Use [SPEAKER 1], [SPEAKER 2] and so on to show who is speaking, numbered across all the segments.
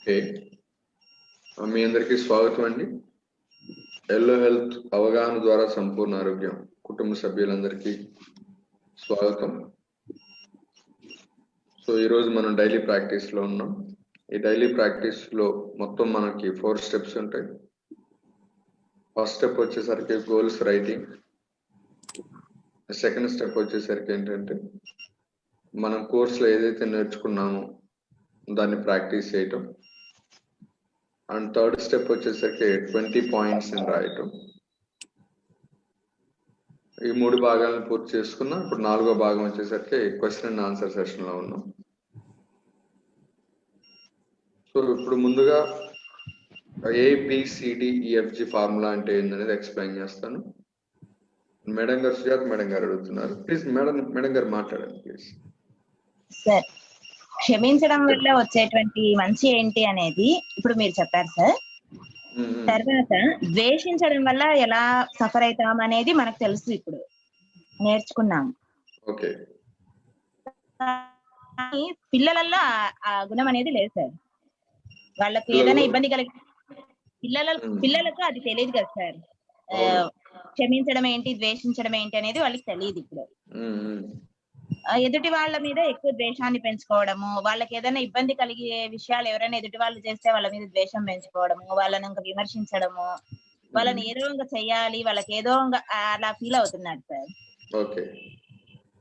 [SPEAKER 1] Okay, మీ అందరికీ స్వాగతం అండి. ఎల్లో హెల్త్ అవగాహన ద్వారా సంపూర్ణ ఆరోగ్యం కుటుంబ సభ్యులందరికీ స్వాగతం. సో ఈరోజు మనం డైలీ ప్రాక్టీస్ లో ఉన్నాం. ఈ డైలీ ప్రాక్టీస్ లో మొత్తం మనకి 4 స్టెప్స్ ఉంటాయి. ఫస్ట్ స్టెప్ వచ్చేసరికి గోల్స్ రైటింగ్. సెకండ్ స్టెప్ వచ్చేసరికి ఏంటంటే మనం కోర్సులో ఏదైతే నేర్చుకున్నామో దాన్ని ప్రాక్టీస్ చేయటం. అండ్ థర్డ్ స్టెప్ వచ్చేసరికి 20 పాయింట్స్ అని రాయటం. ఈ 3 భాగాలను పూర్తి చేసుకున్నాం. ఇప్పుడు 4వ భాగం వచ్చేసరికి క్వశ్చన్ అండ్ ఆన్సర్ సెషన్ లో ఉన్నాం. సో ఇప్పుడు ముందుగా ABCDEFG ఫార్ములా అంటే ఏంటనేది ఎక్స్ప్లెయిన్ చేస్తాను. మేడం గారు, సుజాత మేడం గారు అడుగుతున్నారు. ప్లీజ్ మేడం గారు మాట్లాడండి ప్లీజ్.
[SPEAKER 2] సార్, క్షమించడం వల్ల వచ్చేటువంటి మంచి ఏంటి అనేది ఇప్పుడు మీరు చెప్పారు సార్. తర్వాత ద్వేషించడం వల్ల ఎలా సఫర్ అవుతాం అనేది మనకు తెలుసు, ఇప్పుడు నేర్చుకున్నాం.
[SPEAKER 1] ఓకే,
[SPEAKER 2] పిల్లలలో ఆ గుణం అనేది లేదు సార్. వాళ్ళకి ఏదైనా ఇబ్బంది కలిగి పిల్లలకు అది తెలియదు కదా సార్. క్షమించడం ఏంటి, ద్వేషించడం ఏంటి అనేది వాళ్ళకి తెలియదు. ఇప్పుడు ఎదుటి వాళ్ళ మీద ఎక్కువ ద్వేషాన్ని పెంచుకోవడము, వాళ్ళకి ఏదైనా ఇబ్బంది కలిగే విషయాలు ఎవరైనా ఎదుటి వాళ్ళు చేస్తే వాళ్ళ మీద ద్వేషం పెంచుకోవడము, వాళ్ళని ఇంకా విమర్శించడము, వాళ్ళని ఏదో ఇంకా చెయ్యాలి, వాళ్ళకి ఏదో అలా ఫీల్ అవుతున్నారు సార్.
[SPEAKER 1] ఓకే,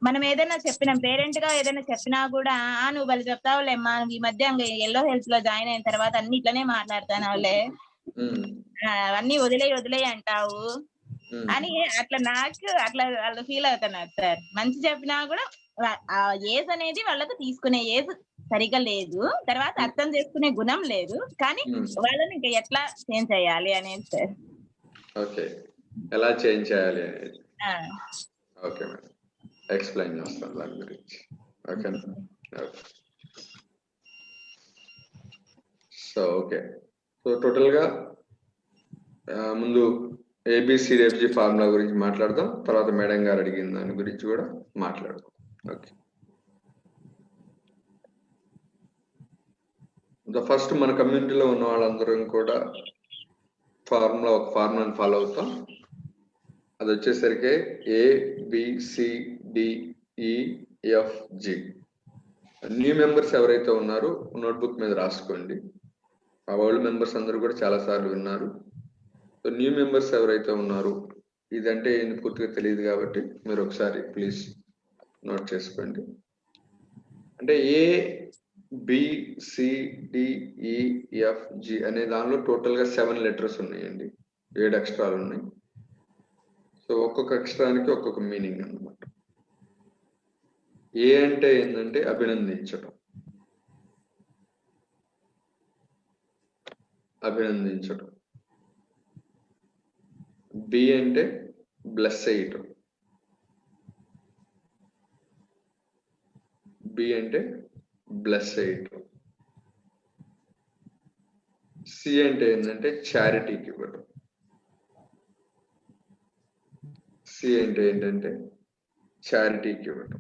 [SPEAKER 2] మనం ఏదైనా చెప్పినాం, పేరెంట్ గా ఏదైనా చెప్పినా కూడా నువ్వు వాళ్ళు చెప్తావులేమ్మా, ఈ మధ్య ఎల్లో హెల్త్ లో జాయిన్ అయిన తర్వాత అన్ని ఇట్లనే మాట్లాడతాను వాళ్ళే, అన్ని వదిలేయి అంటావు అని అట్లా నాకు అట్లా వాళ్ళు ఫీల్ అవుతున్నారు సార్. మంచి చెప్పినా కూడా ఆ ఏజ్ అనేది వాళ్ళకు తీసుకునే ఏజ్ సరిగా లేదు, తర్వాత అర్థం చేసుకునే గుణం లేదు. కానీ వాళ్ళని ఇంకా ఎట్లా చేంజ్ చేయాలి అనేది సార్.
[SPEAKER 1] ఓకే, ఎలా చేంజ్ చేయాలి అనేది ఓకే మేడం, ఎక్స్ప్లెయిన్ చేస్తాను దాని గురించి. ఓకేనా? సో ఓకే, సో టోటల్ గా ముందు ABCDFG ఫార్ములా గురించి మాట్లాడదాం. తర్వాత మేడం గారు అడిగిన దాని గురించి కూడా మాట్లాడదాం. ఓకే, ఫస్ట్ మన కమ్యూనిటీలో ఉన్న వాళ్ళందరం కూడా ఒక ఫార్ములాని ఫాలో అవుతాం. అది వచ్చేసరికి ABCDEFG. న్యూ మెంబర్స్ ఎవరైతే ఉన్నారో నోట్బుక్ మీద రాసుకోండి. ఆ ఓల్డ్ మెంబర్స్ అందరూ కూడా చాలా సార్లు విన్నారు. సో న్యూ మెంబర్స్ ఎవరైతే ఉన్నారో ఇదంటే ఏంది పూర్తిగా తెలియదు కాబట్టి మీరు ఒకసారి ప్లీజ్ నోట్ చేసుకోండి. అంటే ABCDEFG అనే దానిలో టోటల్ గా 7 లెటర్స్ ఉన్నాయండి, 7 అక్షరాలు ఉన్నాయి. సో ఒక్కొక్క అక్షరానికి ఒక్కొక్క మీనింగ్ అన్నమాట. ఏ అంటే ఏంటంటే అభినందించడం, అభినందించడం. బి అంటే బ్లెస్ చేయటం, బి అంటే బ్లెస్ చేయటం. సి అంటే ఏంటంటే చారిటీకి ఇవ్వడం, సి అంటే ఏంటంటే చారిటీకి ఇవ్వడం.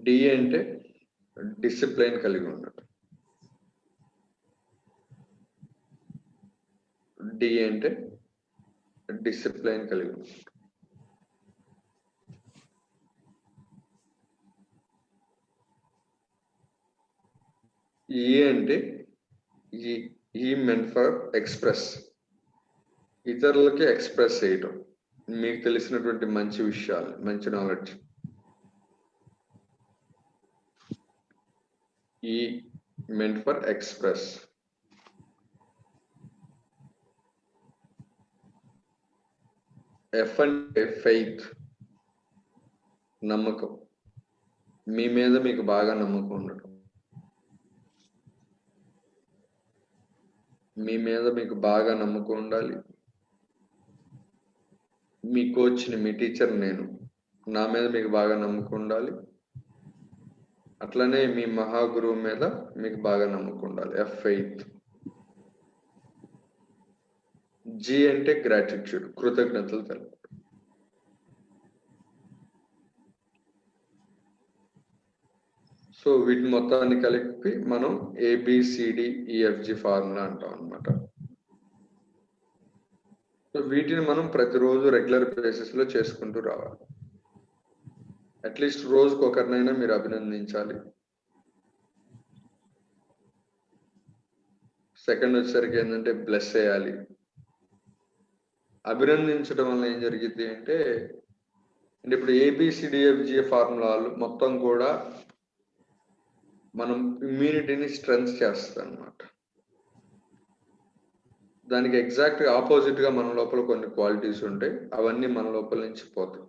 [SPEAKER 1] డి అంటే డిసిప్లైన్ కలిగి ఉండటం, డి అంటే డిసిప్లైన్ కలిగి ఉండటం. ఈ అంటే ఈ మెంట్ ఫర్ ఎక్స్ప్రెస్, ఇతరులకి ఎక్స్ప్రెస్ చేయటం, మీకు తెలిసినటువంటి మంచి విషయాలు, మంచి నాలెడ్జ్. ఈ మెంట్ ఫర్ ఎక్స్ప్రెస్. ఎఫ్ అంటే ఫెయిత్, నమ్మకం. మీ మీద మీకు బాగా నమ్మకం ఉండటం, మీ మీద మీకు బాగా నమ్మకం ఉండాలి. మీ కోచ్ని, మీ టీచర్ నేను, నా మీద మీకు బాగా నమ్మకం ఉండాలి. అట్లనే మీ మహాగురువు మీద మీకు బాగా నమ్మకం ఉండాలి. F faith. జి అంటే గ్రాటిట్యూడ్, కృతజ్ఞతలు తెలపడం. సో వీటిని మొత్తాన్ని కలిపి మనం ABCDEFG ఫార్ములా అంటాం అనమాట. సో వీటిని మనం ప్రతిరోజు రెగ్యులర్ బేసిస్ లో చేసుకుంటూ రావాలి. అట్లీస్ట్ రోజుకు ఒకరినైనా మీరు అభినందించాలి. సెకండ్ వచ్చేసరికి ఏంటంటే బ్లెస్ చేయాలి. అభినందించడం వల్ల ఏం జరిగింది అంటే ఇప్పుడు ABCDEFG ఫార్ములాలు మొత్తం కూడా మనం ఇమ్యూనిటీని స్ట్రెంగ్త్ చేస్తుంది అనమాట. దానికి ఎగ్జాక్ట్ ఆపోజిట్ గా మన లోపల కొన్ని క్వాలిటీస్ ఉంటాయి, అవన్నీ మన లోపల నుంచి పోతాయి.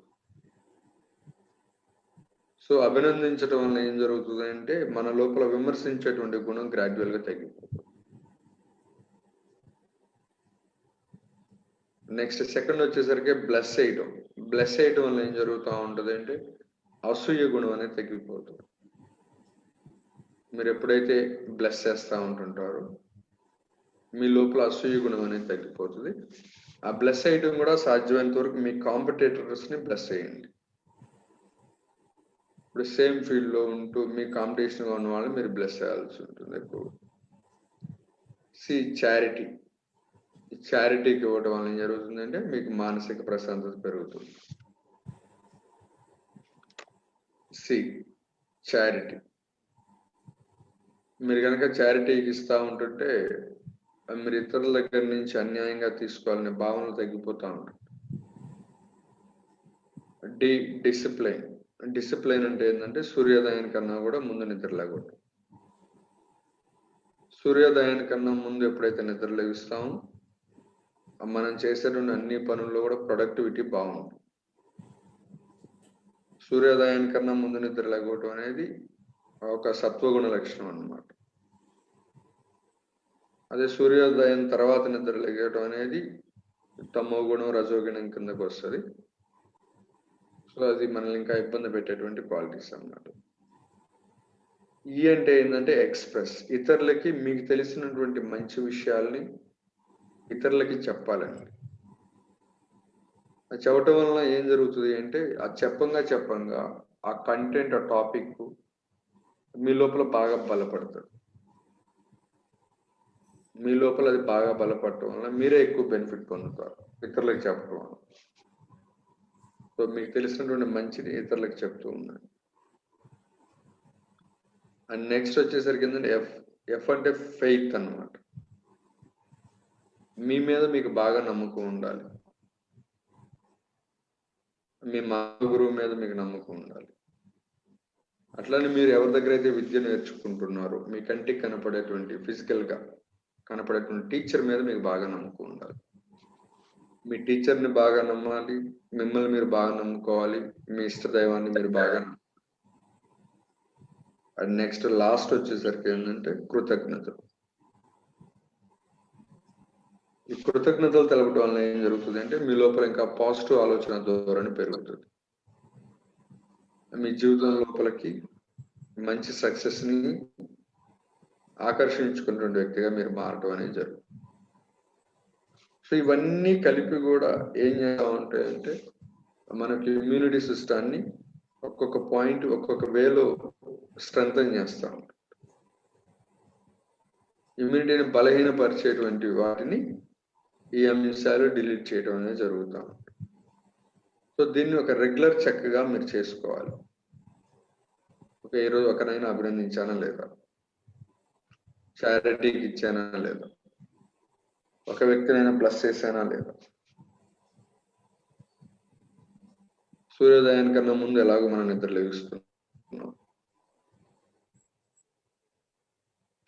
[SPEAKER 1] సో అభినందించడం వల్ల ఏం జరుగుతుంది అంటే మన లోపల విమర్శించేటువంటి గుణం గ్రాడ్యువల్ గా తగ్గిపోతుంది. నెక్స్ట్ సెకండ్ వచ్చేసరికి బ్లెస్ చేయడం. బ్లెస్ చేయడం వల్ల ఏం జరుగుతూ ఉంటుంది అంటే అసూయ గుణం అనేది తగ్గిపోతుంది. మీరు ఎప్పుడైతే బ్లెస్ చేస్తూ ఉంటుంటారో మీ లోపల అసూయ గుణం అనేది తగ్గిపోతుంది. ఆ బ్లెస్ చేయడం కూడా సాధ్యమైనంత వరకు మీ కాంపిటేటర్స్ ని బ్లెస్ చేయండి. ఇప్పుడు సేమ్ ఫీల్డ్ లో ఉంటూ మీ కాంపిటీషన్ ఉన్న వాళ్ళని మీరు బ్లెస్ చేయాల్సి ఉంటుంది ఎక్కువ. చారిటీ. చారిటీకి ఇవ్వడం వల్ల ఏం జరుగుతుందంటే మీకు మానసిక ప్రశాంతత పెరుగుతుంది. చారిటీ. మీరు కనుక చారిటీకి ఇస్తా ఉంటుంటే మీరు ఇతరుల దగ్గర నుంచి అన్యాయంగా తీసుకోవాలనే భావనలు తగ్గిపోతూ ఉంటాయి. డిసిప్లైన్. డిసిప్లైన్ అంటే ఏంటంటే సూర్యోదయానికన్నా కూడా ముందు నిద్ర లేకూడదు. సూర్యోదయానికన్నా ముందు ఎప్పుడైతే నిద్ర లేస్తామో మనం చేసేటువంటి అన్ని పనుల్లో కూడా ప్రొడక్టివిటీ బాగుంటుంది. సూర్యోదయానికన్నా ముందు నిద్ర లేకపోవటం అనేది ఒక సత్వగుణ లక్షణం అన్నమాట. అదే సూర్యోదయం తర్వాత నిద్ర లేగటం అనేది తమో గుణం రజోగుణం కిందకు వస్తుంది. సో అది మనల్ని ఇంకా ఇబ్బంది పెట్టేటువంటి క్వాలిటీస్ అన్నమాట. అంటే ఏంటంటే ఎక్స్ప్రెస్. ఇతరులకి మీకు తెలిసినటువంటి మంచి విషయాల్ని ఇతరులకి చెప్పాలండి. అది చెప్పటం వలన ఏం జరుగుతుంది అంటే ఆ చెప్పంగా ఆ కంటెంట్, ఆ టాపిక్ మీ లోపల బాగా బలపడుతుంది. మీ లోపల అది బాగా బలపడటం వల్ల మీరే ఎక్కువ బెనిఫిట్ పొందుతారు ఇతరులకు చెప్పడం వల్ల. సో మీకు తెలిసినటువంటి మంచిని ఇతరులకు చెప్తూ ఉన్నాను. అండ్ నెక్స్ట్ వచ్చేసరికి ఏంటంటే ఎఫ్ అంటే ఫెయిత్ అన్నమాట. మీ మీద మీకు బాగా నమ్మకం ఉండాలి. మీ గురువు మీద మీకు నమ్మకం ఉండాలి. అట్లనే మీరు ఎవరి దగ్గర అయితే విద్య నేర్చుకుంటున్నారో మీ కంటికి కనపడేటువంటి ఫిజికల్ గా కనపడేటువంటి టీచర్ మీద మీకు బాగా నమ్మకం ఉండాలి. మీ టీచర్ని బాగా నమ్మాలి, మిమ్మల్ని మీరు బాగా నమ్ముకోవాలి, మీ ఇష్ట దైవాన్ని మీరు బాగా నమ్మాలి. అండ్ నెక్స్ట్ లాస్ట్ వచ్చేసరికి ఏంటంటే కృతజ్ఞతలు. ఈ కృతజ్ఞతలు తెలపడం వల్ల ఏం జరుగుతుంది అంటే మీ లోపల ఇంకా పాజిటివ్ ఆలోచన ధోరణి పెరుగుతుంది. మీ జీవితం లోపలికి మంచి సక్సెస్ ని ఆకర్షించుకున్నటువంటి వ్యక్తిగా మీరు మారటం అనేది జరుగుతుంది. సో ఇవన్నీ కలిపి కూడా ఏం చేస్తూ ఉంటాయంటే మనకి ఇమ్యూనిటీ సిస్టాన్ని ఒక్కొక్క పాయింట్ ఒక్కొక్క వేలో స్ట్రెంథెన్ చేస్తూ ఉంటాం. ఇమ్యూనిటీని బలహీనపరిచేటువంటి వాటిని ఈ అంశాలు డిలీట్ చేయడం అనేది జరుగుతూ ఉంటుంది. సో దీన్ని ఒక రెగ్యులర్ చెక్గా మీరు చేసుకోవాలి. ఈరోజు ఒకనైనా అభినందించానా లేదా, చారిటీకి ఇచ్చానా లేదా, ఒక వ్యక్తినైనా ప్లస్ చేశానా లేదా, సూర్యోదయానికన్నా ముందు ఎలాగో మనం నిద్ర లేస్తున్నాం.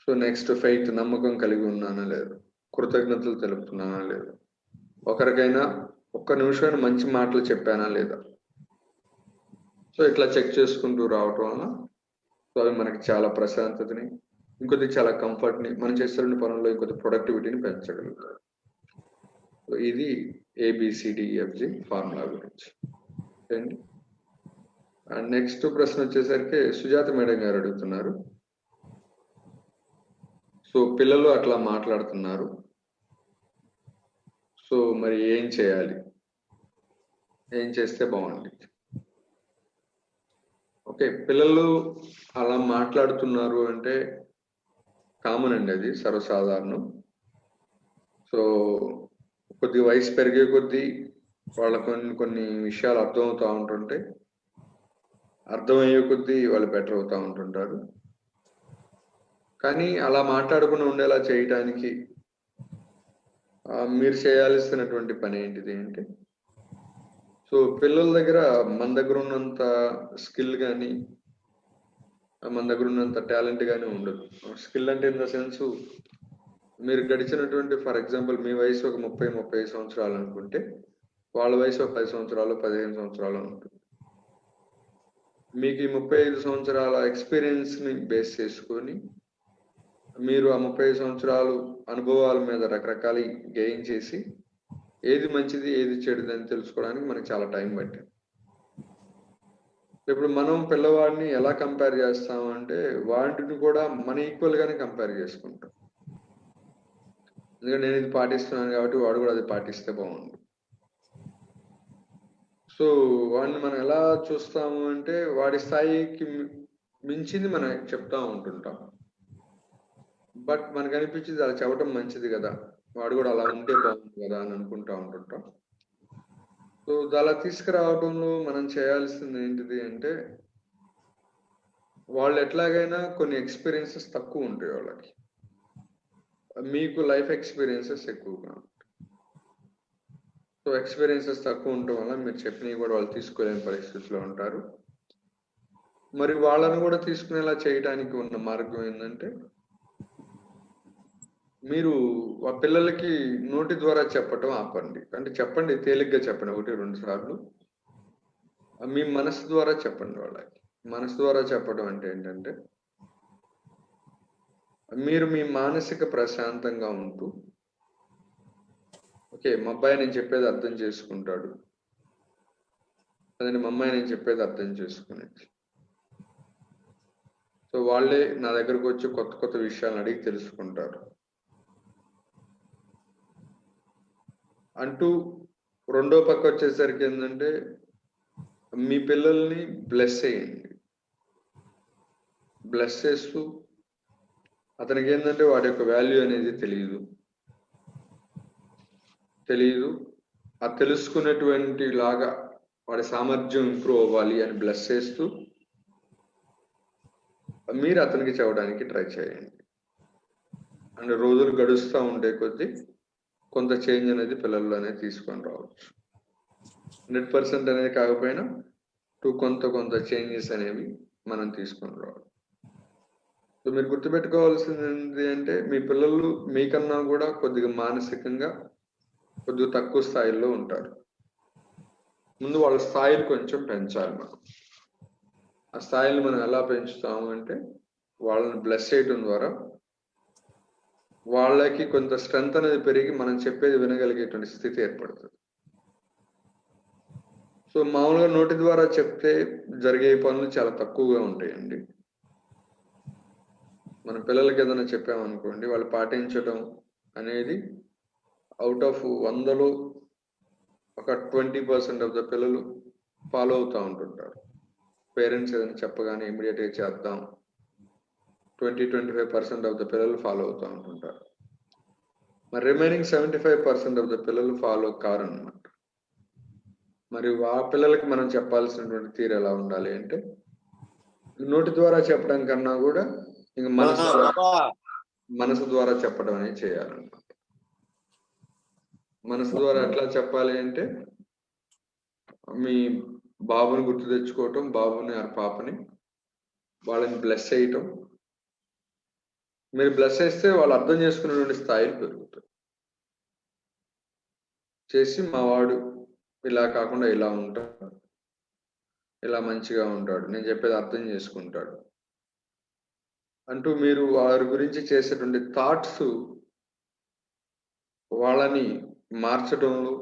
[SPEAKER 1] సో నెక్స్ట్ ఫెయిత్, నమ్మకం కలిగి ఉన్నానా లేదా, కృతజ్ఞతలు తెలుపుతున్నానా లేదా, ఒకరికైనా ఒక్క నిమిషమైన మంచి మాటలు చెప్పానా లేదా. సో ఇట్లా చెక్ చేసుకుంటూ రావటం వల్ల సో అవి మనకి చాలా ప్రశాంతతని, ఇంకొద్ది చాలా కంఫర్ట్ని, మనం చేస్తున్న పనుల్లో ఇంకొద్ది ప్రొడక్టివిటీని పెంచగలుగుతారు. సో ఇది ABCDEFG ఫార్ములా గురించి అండి. అండ్ నెక్స్ట్ ప్రశ్న వచ్చేసరికి సుజాత మేడం గారు అడుగుతున్నారు. సో పిల్లలు అట్లా మాట్లాడుతున్నారు, సో మరి ఏం చేయాలి, ఏం చేస్తే బాగుంది? ఓకే, పిల్లలు అలా మాట్లాడుతున్నారు అంటే కామన్ అండి, అది సర్వసాధారణం. సో కొద్ది వయసు పెరిగే కొద్దీ వాళ్ళ కొన్ని విషయాలు అర్థమవుతూ ఉంటుంటే, అర్థమయ్యే కొద్దీ వాళ్ళు బెటర్ అవుతూ ఉంటుంటారు. కానీ అలా మాట్లాడకుండా ఉండేలా చేయటానికి మీరు చేయాల్సినటువంటి పని ఏంటిది అంటే, సో పిల్లల దగ్గర మన దగ్గర ఉన్నంత స్కిల్ కానీ మన దగ్గర ఉన్నంత టాలెంట్ కానీ ఉండదు. స్కిల్ అంటే ఇన్ ద సెన్స్, మీరు గడిచినటువంటి ఫర్ ఎగ్జాంపుల్ మీ వయసు ఒక 30-35 సంవత్సరాలు అనుకుంటే, వాళ్ళ వయసు ఒక 10 సంవత్సరాలు 15 సంవత్సరాలు ఉంటుంది. మీకు ఈ 35 సంవత్సరాల ఎక్స్పీరియన్స్ని బేస్ చేసుకొని మీరు ఆ 35 సంవత్సరాలు అనుభవాల మీద రకరకాల గెయిన్ చేసి ఏది మంచిది ఏది చెడుది అని తెలుసుకోవడానికి మనకి చాలా టైం పట్టింది. ఇప్పుడు మనం పిల్లవాడిని ఎలా కంపేర్ చేస్తాం అంటే, వాటిని కూడా మన ఈక్వల్ గానే కంపేర్ చేసుకుంటాం. ఎందుకంటే నేను ఇది పాటిస్తున్నాను కాబట్టి వాడు కూడా అది పాటిస్తే బాగుండు. సో వాడిని మనం ఎలా చూస్తాము అంటే, వాడి స్థాయికి మించింది మనం చెప్తా ఉంటుంటాం. బట్ మనకు అనిపించింది అలా చెప్పడం మంచిది కదా, వాడు కూడా అలా ఉంటే బాగుంది కదా అని అనుకుంటా ఉంటుంటాం. సో అలా తీసుకురావడంలో మనం చేయాల్సింది ఏంటిది అంటే, వాళ్ళు ఎట్లాగైనా కొన్ని ఎక్స్పీరియన్సెస్ తక్కువ ఉంటాయి వాళ్ళకి, మీకు లైఫ్ ఎక్స్పీరియన్సెస్ ఎక్కువగా ఉంటాయి. సో ఎక్స్పీరియన్సెస్ తక్కువ ఉండటం వల్ల మీరు చెప్పినవి కూడా వాళ్ళు తీసుకోలేని పరిస్థితిలో ఉంటారు. మరి వాళ్ళను కూడా తీసుకునేలా చేయడానికి ఉన్న మార్గం ఏంటంటే, మీరు ఆ పిల్లలకి నోటి ద్వారా చెప్పటం ఆపండి. అంటే చెప్పండి, తేలిగ్గా చెప్పండి, 1-2 సార్లు. మీ మనసు ద్వారా చెప్పండి వాళ్ళకి. మనసు ద్వారా చెప్పడం అంటే ఏంటంటే, మీరు మీ మానసిక ప్రశాంతంగా ఉంటూ, ఓకే మా అబ్బాయి నేను చెప్పేది అర్థం చేసుకుంటాడు, అదే మా అమ్మాయి నేను చెప్పేది అర్థం చేసుకునేది. సో వాళ్ళే నా దగ్గరకు వచ్చి కొత్త కొత్త విషయాలను అడిగి తెలుసుకుంటారు అంటూ. రెండో పక్క వచ్చేసరికి ఏంటంటే, మీ పిల్లల్ని బ్లెస్ చేయండి. బ్లెస్ చేస్తూ, అతనికి ఏంటంటే వాడి యొక్క వాల్యూ అనేది తెలియదు, ఆ తెలుసుకునేటువంటి లాగా వాడి సామర్థ్యం ఇంప్రూవ్ అవ్వాలి అని బ్లెస్ చేస్తూ మీరు అతనికి చెప్పడానికి ట్రై చేయండి. అండ్ రోజులు గడుస్తూ ఉండే కొద్దీ కొంత చేంజ్ అనేది పిల్లల్లో అనేది తీసుకొని రావచ్చు. 100% అనేది కాకపోయినా కొంత చేంజెస్ అనేవి మనం తీసుకొని రావాలి. సో మీరు గుర్తుపెట్టుకోవాల్సింది అంటే, మీ పిల్లలు మీకన్నా కూడా కొద్దిగా మానసికంగా కొద్దిగా తక్కువ స్థాయిలో ఉంటారు. ముందు వాళ్ళ స్థాయిలు కొంచెం పెంచాలి మనం. ఆ స్థాయిని మనం ఎలా పెంచుతాము అంటే, వాళ్ళని బ్లెస్ చేయడం ద్వారా వాళ్ళకి కొంత స్ట్రెంత్ అనేది పెరిగి మనం చెప్పేది వినగలిగేటువంటి స్థితి ఏర్పడుతుంది. సో మామూలుగా నోటి ద్వారా చెప్తే జరిగే పనులు చాలా తక్కువగా ఉంటాయండి. మన పిల్లలకి ఏదైనా చెప్పామనుకోండి, వాళ్ళు పాటించడం అనేది అవుట్ ఆఫ్ 100లో ఒక 20% ఆఫ్ ద పిల్లలు ఫాలో అవుతూ ఉంటుంటారు. పేరెంట్స్ ఏదైనా చెప్పగానే ఇమీడియట్గా చేద్దాం, 20-25% ఆఫ్ ద పిల్లలు ఫాలో అవుతూ ఉంటుంటారు. మరి రిమైనింగ్ 75% ఆఫ్ ద పిల్లలు ఫాలో కారు అన్నమాట. మరి ఆ పిల్లలకి మనం చెప్పాల్సినటువంటి తీరు ఎలా ఉండాలి అంటే, నోటి ద్వారా చెప్పడం కన్నా కూడా ఇంకా మనసు ద్వారా చెప్పడం అనేది చేయాలన్నమాట. మనసు ద్వారా ఎట్లా చెప్పాలి అంటే, మీ బాబుని గుర్తు తెచ్చుకోవటం, బాబుని ఆ పాపని వాళ్ళని బ్లెస్ చేయటం. మీరు బ్లెస్ చేస్తే వాళ్ళు అర్థం చేసుకునేటువంటి స్థాయిలు పెరుగుతాయి. చేసి మా వాడు ఇలా కాకుండా ఇలా ఉంటాడు, ఇలా మంచిగా ఉంటాడు, నేను చెప్పేది అర్థం చేసుకుంటాడు అంటూ మీరు వారి గురించి చేసేటువంటి థాట్స్ వాళ్ళని మార్చడంలో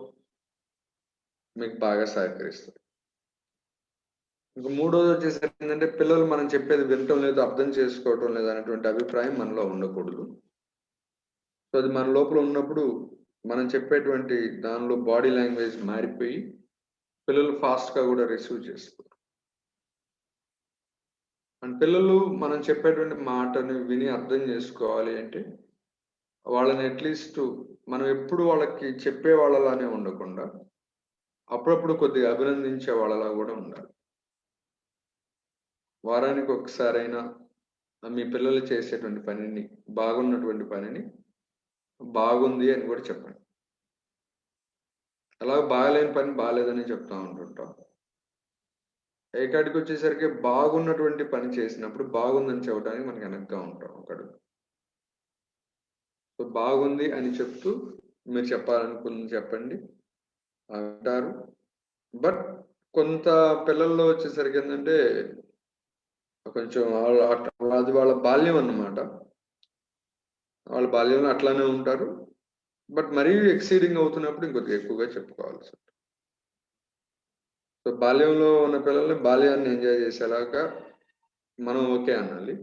[SPEAKER 1] మీకు బాగా సహకరిస్తుంది. ఇంకా మూడోది వచ్చేసరికి ఏంటంటే, పిల్లలు మనం చెప్పేది వినటం లేదు, అర్థం చేసుకోవటం లేదు అనేటువంటి అభిప్రాయం మనలో ఉండకూడదు. సో అది మన లోపల ఉన్నప్పుడు మనం చెప్పేటువంటి దానిలో బాడీ లాంగ్వేజ్ మారిపోయి పిల్లలు ఫాస్ట్గా కూడా రిసీవ్ చేస్తారు. అండ్ పిల్లలు మనం చెప్పేటువంటి మాటని విని అర్థం చేసుకోవాలి అంటే వాళ్ళని అట్లీస్ట్ మనం ఎప్పుడు వాళ్ళకి చెప్పే వాళ్ళలానే ఉండకుండా అప్పుడప్పుడు కొద్దిగా అభినందించే వాళ్ళలా కూడా ఉండాలి. వారానికి ఒకసారైనా మీ పిల్లలు చేసేటువంటి పనిని, బాగున్నటువంటి పనిని బాగుంది అని కూడా చెప్పండి. అలా బాగలేని పని బాగాలేదని చెప్తా ఉంటుంటాం. ఏకాడికి వచ్చేసరికి బాగున్నటువంటి పని చేసినప్పుడు బాగుందని చెప్పడానికి మనకి వెనక్గా ఉంటాం ఒకడు. సో బాగుంది అని చెప్తూ మీరు చెప్పాలనుకుంది చెప్పండి అంటారు. బట్ కొంత పిల్లల్లో వచ్చేసరికి ఏంటంటే కొంచెం అది వాళ్ళ బాల్యం అన్నమాట. వాళ్ళ బాల్యంలో అట్లానే ఉంటారు. బట్ మరీ ఎక్సీడింగ్ అవుతున్నప్పుడు ఇంకొద్దిగా ఎక్కువగా చెప్పుకోవాల్సి ఉంటుంది. సో బాల్యంలో ఉన్న పిల్లల్ని బాల్యాన్ని ఎంజాయ్ చేసేలాగా మనం ఓకే అనాలి.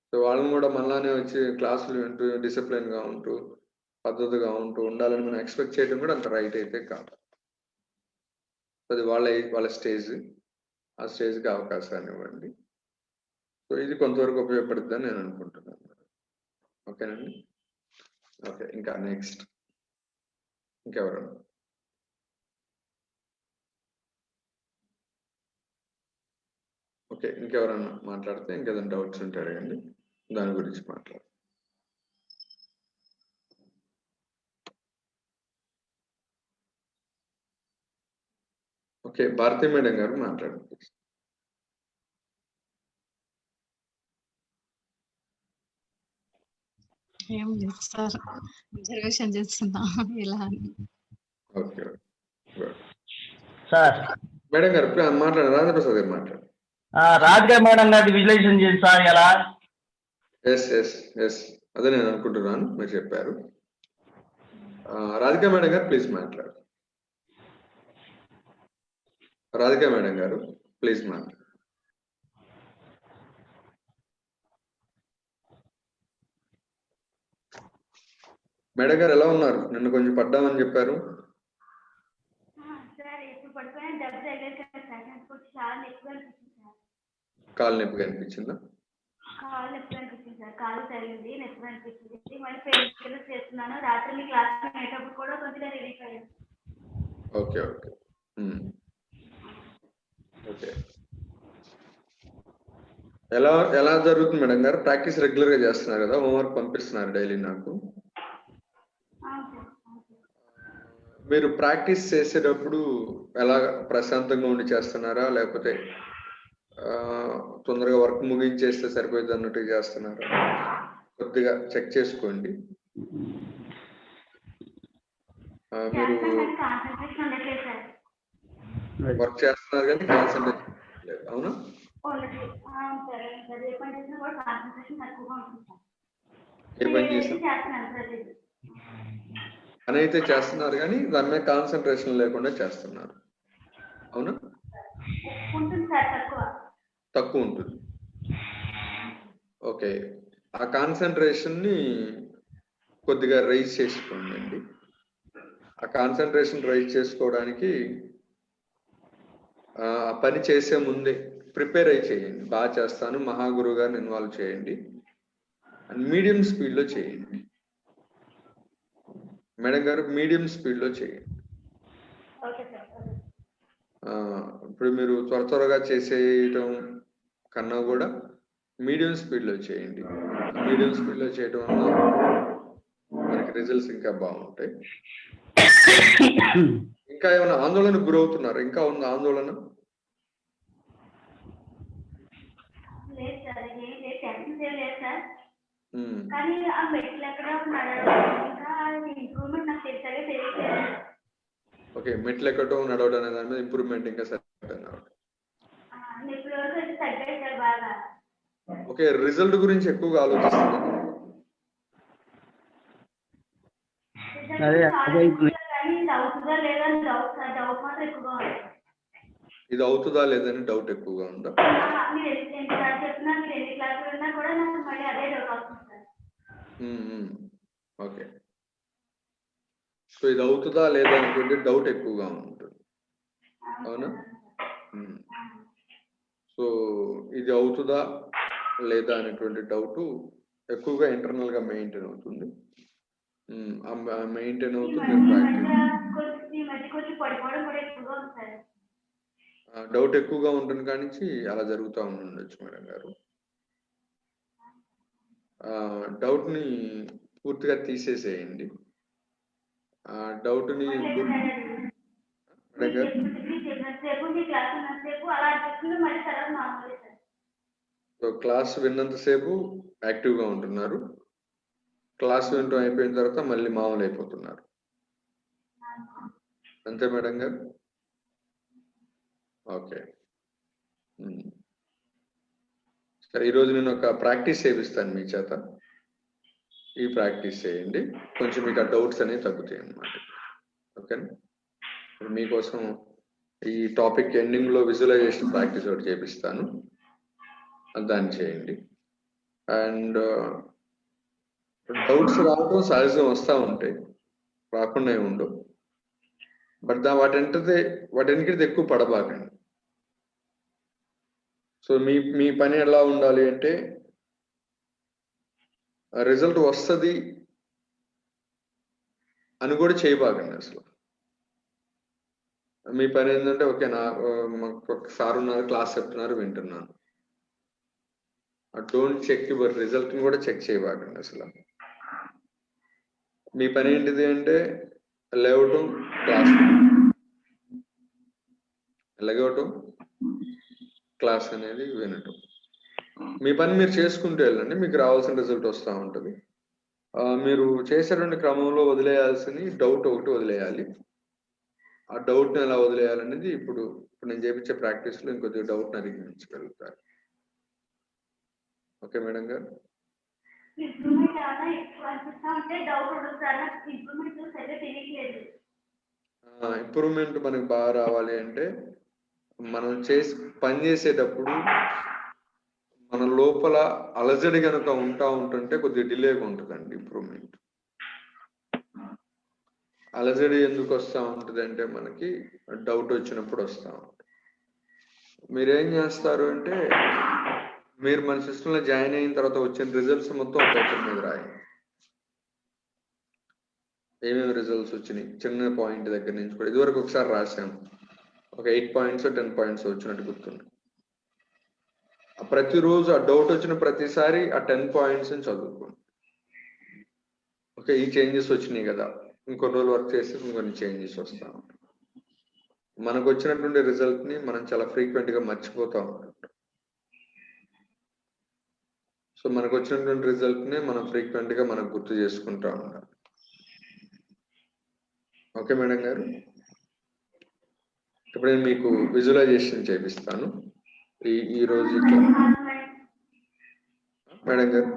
[SPEAKER 1] సో వాళ్ళని కూడా మనలానే వచ్చి క్లాసులు వింటూ డిసిప్లిన్గా ఉంటూ పద్ధతిగా ఉంటూ ఉండాలని మనం ఎక్స్పెక్ట్ చేయడం కూడా అంత రైట్ అయితే కాదు. అది వాళ్ళ స్టేజ్, ఆ స్టేజ్కి అవకాశాన్ని ఇవ్వండి. సో ఇది కొంతవరకు ఉపయోగపడుతుందని నేను అనుకుంటున్నాను. ఓకేనండి. ఓకే, ఇంకా నెక్స్ట్ ఇంకెవరన్నా? ఓకే, ఇంకెవరన్నా మాట్లాడితే ఇంకేదైనా డౌట్స్ ఉంటే అడగండి, దాని గురించి మాట్లాడు. ఓకే, భారతి మేడం గారు మాట్లాడండి.
[SPEAKER 3] ఏం లేదు సార్, అబ్జర్వేషన్ చేస్తున్నా ఇలా అని.
[SPEAKER 1] ఓకే
[SPEAKER 4] సార్
[SPEAKER 1] మేడం గారు మాట్లాడండి. రాజప్రసాద్ గారు మాట్లాడు.
[SPEAKER 4] రాధికా మేడం గారి విజువలైజేషన్ చేయండి సార్ ఎలా.
[SPEAKER 1] ఎస్ అదే నేను అనుకుంటున్నాను, మీరు చెప్పారు. రాధికా మేడం గారు ప్లీజ్ మాట్లాడు. రాధికా మేడం గారు ప్లీజ్ మాట్లాడు. మేడం గారు ఎలా ఉన్నారు? నిన్న కొంచెం పడ్డామని చెప్పారు. కాలు నొప్పిగా అనిపించిందా?
[SPEAKER 5] కాలు నొప్పి అనిపించింది సార్, కాలు తగిలింది, నొప్పి అనిపించింది. మళ్ళీ పెయిన్ కిల్లర్స్ చేస్తున్నాను. రాత్రి మీ క్లాస్ అయ్యేటప్పుడు కూడా కొంచెం రిలీఫ్ అయ్యాను.
[SPEAKER 1] ఓకే ఎలా జరుగుతుంది మేడం గారు? ప్రాక్టీస్ రెగ్యులర్ గా చేస్తున్నారు కదా, హోంవర్క్ పంపిస్తున్నారు డైలీ నాకు. మీరు ప్రాక్టీస్ చేసేటప్పుడు ఎలా ప్రశాంతంగా ఉండి చేస్తున్నారా, లేకపోతే తొందరగా వర్క్ ముగించేస్తే సరిపోయింది అన్నట్టుగా చేస్తున్నారా? కొద్దిగా చెక్ చేసుకోండి. మీరు వర్క్ చేస్తున్నారు కానీ కాన్సన్ట్రేషన్ లేదు, అవునా? ఏ పని చేస్తున్నారు? పని అయితే చేస్తున్నారు కానీ దాని మీద కాన్సన్ట్రేషన్ లేకుండా చేస్తున్నారు, అవునా? తక్కువ ఉంటుంది. ఓకే, ఆ కాన్సన్ట్రేషన్ ని కొద్దిగా రైజ్ చేసుకోండి. ఆ కాన్సన్ట్రేషన్ రైజ్ చేసుకోవడానికి ఆ పని చేసే ముందే ప్రిపేర్ అయి చేయండి. బాగా చేస్తాను, మహాగురువు గారిని ఇన్వాల్వ్ చేయండి, అండ్ మీడియం స్పీడ్లో చేయండి. మేడం గారు మీడియం స్పీడ్లో చేయండి. ఇప్పుడు మీరు త్వరగా చేసేయటం కన్నా కూడా మీడియం స్పీడ్లో చేయండి. మీడియం స్పీడ్లో చేయడం వల్ల మనకి రిజల్ట్స్ ఇంకా బాగుంటాయి. ఇంకా ఏమైనా ఆందోళనకు గురవుతున్నారు? ఇంకా ఉన్న ఆందోళన? ఓకే, మెట్లు ఎక్కడం నడవడం అనే దాని మీద ఇంప్రూవ్మెంట్ ఇంకా సరిపోతున్నారు. ఓకే, రిజల్ట్ గురించి ఎక్కువగా ఆలోచిస్తున్నారు. ఇది అవుతుందా లేదని డౌట్ ఎక్కువగా ఉందా? ఓకే, సో ఇది అవుతుందా లేదా అనేటువంటి డౌట్ ఎక్కువగా ఉంటుంది, అవునా? సో ఇది అవుతుందా లేదా అనేటువంటి డౌట్ ఎక్కువగా ఇంటర్నల్ గా మెయింటైన్ అవుతుంది. మెయింటైన్ అవుతూ మీరు డౌట్ ఎక్కువగా ఉంటుంది కానీ అలా జరుగుతూ ఉండొచ్చు మేడం గారు. డౌట్ ని పూర్తిగా తీసేసేయండి. డౌట్ ని క్లాస్ విన్నంతసేపు యాక్టివ్ గా ఉంటున్నారు, క్లాస్ వినటం అయిపోయిన తర్వాత మళ్ళీ మామూలు అయిపోతున్నారు, అంతే మేడం గారు? ఓకే సరే, ఈరోజు నేను ఒక ప్రాక్టీస్ చేపిస్తాను మీ చేత. ఈ ప్రాక్టీస్ చేయండి, కొంచెం మీకు ఆ డౌట్స్ అనేవి తగ్గుతాయి అన్నమాట. ఓకేనా? ఇప్పుడు మీకోసం ఈ టాపిక్ ఎండింగ్ లో విజువలైజేషన్ ప్రాక్టీస్ ఒకటి చేపిస్తాను, దాన్ని చేయండి. అండ్ డౌట్స్ రావడం సహజం, వస్తూ ఉంటాయి, రాకుండా ఉండవు. బట్ వాటన్నిటిది ఎక్కువ పడబాకండి. సో మీ పని ఎలా ఉండాలి అంటే, రిజల్ట్ వస్తుంది అని కూడా చేయబాకండి అసలు. మీ పని ఏంటంటే, ఓకే సార్ ఉన్నారు, క్లాస్ చెప్తున్నారు, వింటున్నాను. డోంట్ చెక్ యువర్ రిజల్ట్ ని కూడా చెక్ చేయబాకండి అసలు. మీ పని ఏంటిది అంటే లేవటం, క్లాస్ అనేది వినటం. మీ పని మీరు చేసుకుంటూ వెళ్ళండి, మీకు రావాల్సిన రిజల్ట్ వస్తూ ఉంటుంది. మీరు చేసేటువంటి క్రమంలో వదిలేయాల్సిన డౌట్ ఒకటి వదిలేయాలి. ఆ డౌట్ని ఎలా వదిలేయాలనేది ఇప్పుడు నేను చేపించే ప్రాక్టీస్లో ఇంకొద్దిగా డౌట్ని అధిగమించగలుగుతారు. ఓకే మేడం గారు? ఇంప్రూవ్మెంట్ మనకు బాగా రావాలి అంటే, మనం పని చేసేటప్పుడు మన లోపల అలజడి కనుక ఉంటుంటే కొద్దిగా డిలేగా ఉంటుందండి ఇంప్రూవ్మెంట్. అలజడి ఎందుకు వస్తూ ఉంటుంది అంటే, మనకి డౌట్ వచ్చినప్పుడు వస్తూ ఉంటుంది. మీరేం చేస్తారు అంటే, మీరు మన సిస్టంలో జాయిన్ అయిన తర్వాత వచ్చిన రిజల్ట్స్ మొత్తం పేపర్ మీద రాయండి. ఏమేమి రిజల్ట్స్ వచ్చినాయి చిన్న పాయింట్ దగ్గర నుంచి కూడా. ఇదివరకు ఒకసారి రాసాము, ఒక 8 పాయింట్స్ 10 పాయింట్స్ వచ్చినట్టు గుర్తుంది. ప్రతిరోజు ఆ డౌట్ వచ్చిన ప్రతిసారి ఆ 10 పాయింట్స్ అని చదువుకోండి. ఓకే, ఈ చేంజెస్ వచ్చినాయి కదా, ఇంకొన్ని రోజులు వర్క్ చేస్తే ఇంకొన్ని చేంజెస్ వస్తూ ఉంటాయి. మనకు వచ్చినటువంటి రిజల్ట్ ని మనం చాలా ఫ్రీక్వెంట్ గా మర్చిపోతూ ఉంటాం. సో మనకు వచ్చినటువంటి రిజల్ట్ ని మనం ఫ్రీక్వెంట్ గా మనం గుర్తు చేసుకుంటూ ఉండాలి. ఓకే మేడం గారు? ఇప్పుడు నేను మీకు విజువలైజేషన్ చేపిస్తాను ఈ రోజు. మేడం గారు,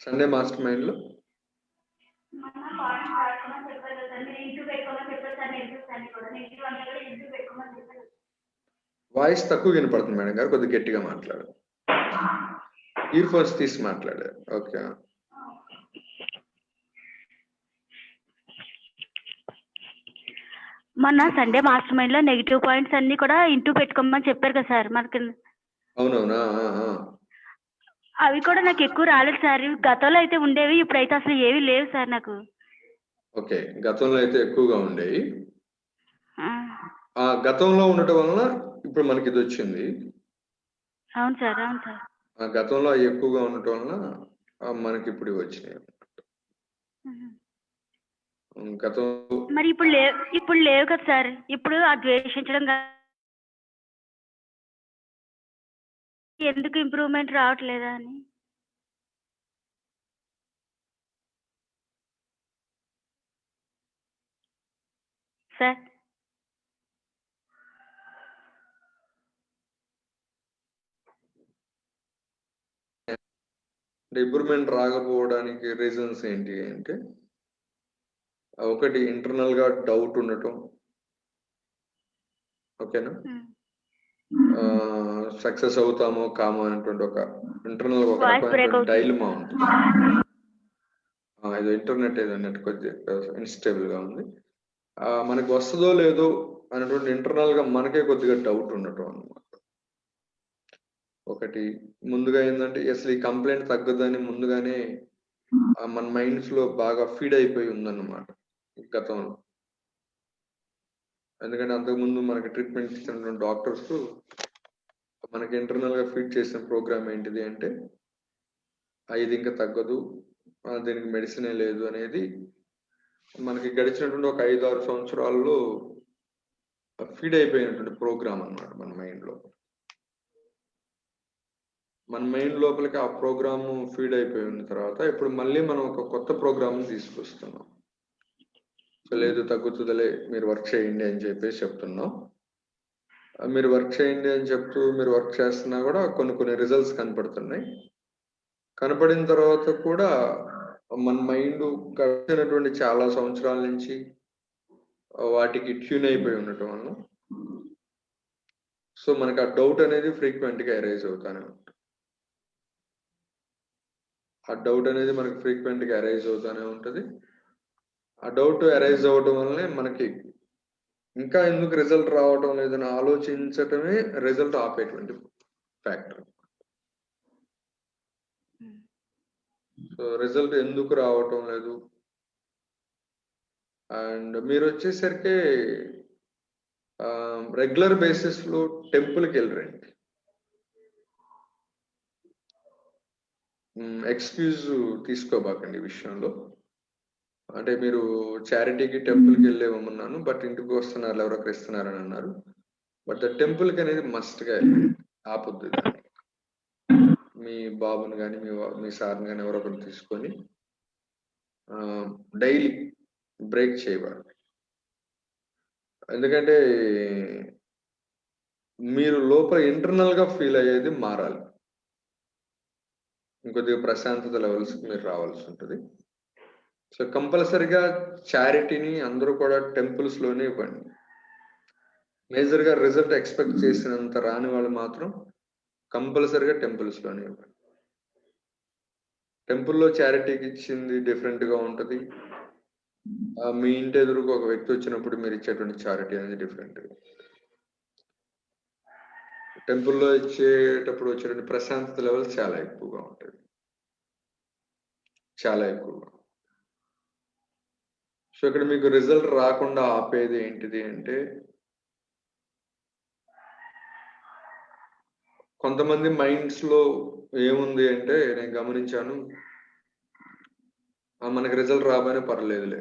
[SPEAKER 1] సండే మాస్టర్ మైండ్ లో వాయిస్ తక్కువ వినపడుతుంది మేడం గారు, కొద్దిగా గట్టిగా మాట్లాడారు. ఇయర్ ఫోన్స్ తీసి మాట్లాడారు. ఓకే,
[SPEAKER 5] మొన్న సండే మాస్టర్ మైండ్ లో నెగిటివ్ పాయింట్స్ అన్ని కూడా ఇంటూ పెట్టుకోమని చెప్పారు కదా సార్ మనకి.
[SPEAKER 1] అవునవునా?
[SPEAKER 5] అవి కూడా నాకు ఎక్కువ రాలేదు సార్. గతంలో అయితే ఉండేవి, ఇప్పుడైతే అసలు ఏవి లేవు సార్ నాకు.
[SPEAKER 1] ఓకే, గతంలో అయితే ఎక్కువగా ఉండేవి. ఆ గతంలో ఉండటం వలన ఇప్పుడు మనకి ఇది వచ్చింది.
[SPEAKER 5] అవును సార్, అవును సార్.
[SPEAKER 1] గతంలో అవి ఎక్కువగా ఉండటం వలన మనకి ఇప్పుడు వచ్చినాయి. గతం
[SPEAKER 5] మరి ఇప్పుడు లేవు కదా సార్. ఇప్పుడు ఆ ద్వేషించడం ఎందుకు ఇంప్రూవ్మెంట్ రావట్లేదా అని. సార్
[SPEAKER 1] ఇంప్రూవ్మెంట్ రాకపోవడానికి రీజన్స్ ఏంటి అంటే, ఒకటి ఇంటర్నల్ గా డౌట్ ఉండటం. ఓకేనా? సక్సెస్ అవుతామో కామో అనేటువంటి ఒక ఇంటర్నల్ ఒక రకమైన డైలమా ఉంటుంది. ఏదో ఇంటర్నెట్ ఏదో నెట్ కొద్దిగా ఇన్స్టేబుల్ గా ఉంది. మనకి వస్తుందో లేదో అనేటువంటి ఇంటర్నల్ గా మనకే కొద్దిగా డౌట్ ఉండటం అన్నమాట. ఒకటి ముందుగా ఏంటంటే అసలు ఈ కంప్లైంట్ తగ్గదని ముందుగానే మన మైండ్స్ లో బాగా ఫీడ్ అయిపోయి ఉందన్నమాట గతంలో. ఎందుకంటే అంతకుముందు మనకి ట్రీట్మెంట్ ఇచ్చినటువంటి డాక్టర్స్ మనకి ఇంటర్నల్ గా ఫీడ్ చేసిన ప్రోగ్రామ్ ఏంటిది అంటే ఇది ఇంకా తగ్గదు, దీనికి మెడిసినే లేదు అనేది మనకి గడిచినటువంటి ఒక 5-6 సంవత్సరాల్లో ఫీడ్ అయిపోయినటువంటి ప్రోగ్రామ్ అన్నమాట మన మైండ్ లో. మన మైండ్ లోపలికి ఆ ప్రోగ్రామ్ ఫీడ్ అయిపోయి ఉన్న తర్వాత ఇప్పుడు మళ్ళీ మనం ఒక కొత్త ప్రోగ్రామ్ తీసుకొస్తున్నాం. సో లేదు తగ్గుతుందిలే, మీరు వర్క్ చేయండి అని చెప్పేసి చెప్తున్నాం. మీరు వర్క్ చేయండి అని చెప్తూ మీరు వర్క్ చేస్తున్నా కూడా కొన్ని రిజల్ట్స్ కనపడుతున్నాయి. కనపడిన తర్వాత కూడా మన మైండ్ గడిచినటువంటి చాలా సంవత్సరాల నుంచి వాటికి ట్యూన్ అయిపోయి ఉండటం వల్ల సో మనకి ఆ డౌట్ అనేది ఫ్రీక్వెంట్ గా అరైజ్ అవుతానే ఉంటుంది. ఆ డౌట్ అనేది మనకి ఫ్రీక్వెంట్ గా అరైజ్ అవుతానే ఉంటుంది. ఆ డౌట్ అరైజ్ అవ్వడం వల్లనే మనకి ఇంకా ఎందుకు రిజల్ట్ రావడం లేదని ఆలోచించటమే రిజల్ట్ ఆపేటువంటి ఫ్యాక్టర్. సో రిజల్ట్ ఎందుకు రావటం లేదు అండ్ మీరు వచ్చేసరికి రెగ్యులర్ బేసిస్ లో టెంపుల్కి వెళ్ళరండి. ఎక్స్క్యూజ్ తీసుకోబాకండి ఈ విషయంలో. అంటే మీరు చారిటీకి టెంపుల్కి వెళ్ళేవమన్నాను, బట్ ఇంటికి వస్తున్నారు ఎవరొకరు ఇస్తున్నారని అన్నారు. బట్ టెంపుల్కి అనేది మస్ట్గా ఆపొద్దు. దాన్ని మీ బాబుని కానీ మీ సార్ని కానీ ఎవరొకరు తీసుకొని డైలీ బ్రేక్ చేయవాలి. ఎందుకంటే మీరు లోపల ఇంటర్నల్ గా ఫీల్ అయ్యేది మారాలి. ఇంకొద్దిగా ప్రశాంతత లెవెల్స్ మీరు రావాల్సి ఉంటుంది. సో కంపల్సరిగా చారిటీని అందరూ కూడా టెంపుల్స్ లోనే ఇవ్వండి. మేజర్ గా రిజల్ట్ ఎక్స్పెక్ట్ చేసినంత రాని వాళ్ళు మాత్రం కంపల్సరిగా టెంపుల్స్ లోనే ఇవ్వండి. టెంపుల్లో చారిటీకి ఇచ్చింది డిఫరెంట్ గా ఉంటుంది. మీ ఇంటి ఎదురుగా ఒక వ్యక్తి వచ్చినప్పుడు మీరు ఇచ్చేటువంటి చారిటీ అనేది డిఫరెంట్. టెంపుల్లో ఇచ్చేటప్పుడు వచ్చేటువంటి ప్రశాంతత లెవెల్ చాలా ఎక్కువగా ఉంటుంది, చాలా ఎక్కువగా. సో ఇక్కడ మీకు రిజల్ట్ రాకుండా ఆపేది ఏంటిది అంటే కొంతమంది మైండ్స్ లో ఏముంది అంటే నేను గమనించాను, మనకి రిజల్ట్ రాబోయినా పర్లేదులే,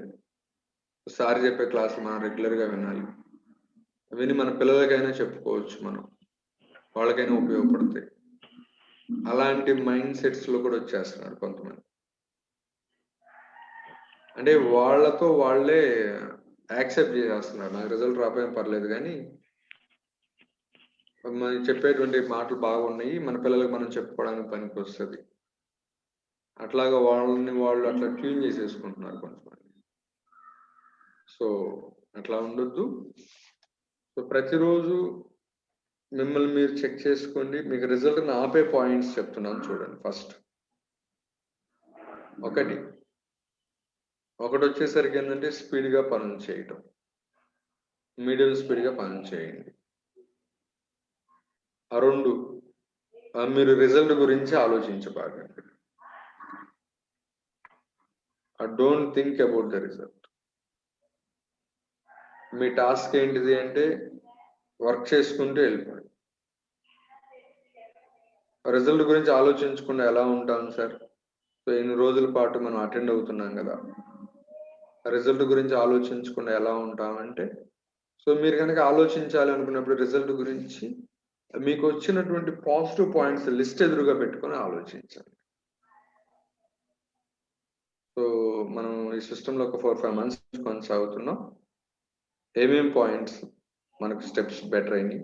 [SPEAKER 1] సార్ చెప్పే క్లాస్ మనం రెగ్యులర్ గా వినాలి, విని మన పిల్లలకైనా చెప్పుకోవచ్చు, మనం వాళ్ళకైనా ఉపయోగపడతాయి. అలాంటి మైండ్ సెట్స్ లో కూడా వచ్చేస్తున్నారు కొంతమంది. అంటే వాళ్ళతో వాళ్ళే యాక్సెప్ట్ చేసేస్తున్నారు, నాకు రిజల్ట్ రాబోయినా పర్లేదు కానీ మనం చెప్పేటువంటి మాటలు బాగున్నాయి, మన పిల్లలకు మనం చెప్పుకోవడానికి పనికి వస్తుంది. అట్లాగా వాళ్ళని వాళ్ళు అట్లా ట్యూన్ చేసేసుకుంటున్నారు కొంతమంది. సో అట్లా ఉండొద్దు. సో ప్రతిరోజు మిమ్మల్ని మీరు చెక్ చేసుకోండి. మీకు రిజల్ట్ ఆపే పాయింట్స్ చెప్తున్నాను చూడండి. ఫస్ట్ ఒకటి వచ్చేసరికి ఏంటంటే స్పీడ్గా పనులు చేయటం, మీడియం స్పీడ్గా పనులు చేయండి. ఆ రెండు, మీరు రిజల్ట్ గురించి ఆలోచించబాకండి. Don't think about the result. మీ టాస్క్ ఏంటిది అంటే వర్క్ చేసుకుంటూ వెళ్ళిపోండి. రిజల్ట్ గురించి ఆలోచించకుండా ఎలా ఉంటాం సార్? సో ఎన్ని రోజుల పాటు మనం అటెండ్ అవుతున్నాం కదా, రిజల్ట్ గురించి ఆలోచించకుండా ఎలా ఉంటామంటే, సో మీరు కనుక ఆలోచించాలి అనుకున్నప్పుడు రిజల్ట్ గురించి మీకు వచ్చినటువంటి పాజిటివ్ పాయింట్స్ లిస్ట్ ఎదురుగా పెట్టుకొని ఆలోచించండి. సో మనం ఈ సిస్టంలో ఒక 4-5 months కొనసాగుతున్నాం. ఏమేమి పాయింట్స్ మనకు స్టెప్స్ బెటర్ అయినాయి,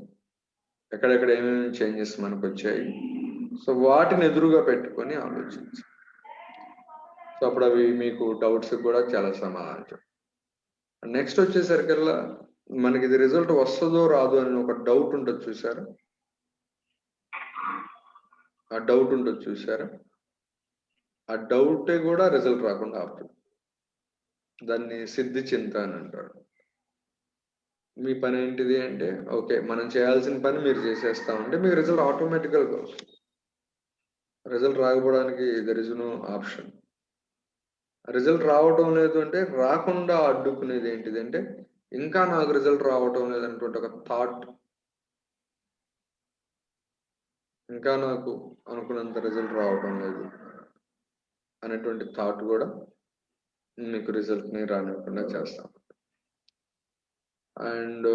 [SPEAKER 1] ఎక్కడెక్కడ ఏమేమి చేంజెస్ మనకు వచ్చాయి, సో వాటిని ఎదురుగా పెట్టుకొని ఆలోచించండి. సో అప్పుడు అవి మీకు డౌట్స్ కూడా చాలా సమాధానం. నెక్స్ట్ వచ్చేసరికల్లా మనకి ఇది రిజల్ట్ వస్తుందో రాదు అని ఒక డౌట్ ఉంటుంది చూసారా, ఆ డౌట్ ఉంటుంది చూసారా, ఆ డౌటే కూడా రిజల్ట్ రాకుండా ఆపుతుంది. దాన్ని సిద్ధి చింత అని అంటారు. మీ పని ఏంటిది అంటే ఓకే మనం చేయాల్సిన పని మీరు చేసేస్తా ఉంటే మీకు రిజల్ట్ ఆటోమేటిక్గా వస్తుంది. రిజల్ట్ రాకపోవడానికి there is no option. Result రావటం లేదు అంటే రాకుండా అడ్డుకునేది ఏంటిది అంటే ఇంకా నాకు రిజల్ట్ రావటం లేదన్నటువంటి ఒక థాట్, ఇంకా నాకు అనుకున్నంత రిజల్ట్ రావటం లేదు అనేటువంటి థాట్ కూడా మీకు రిజల్ట్ని రానివ్వకుండా చేస్తాం. అండ్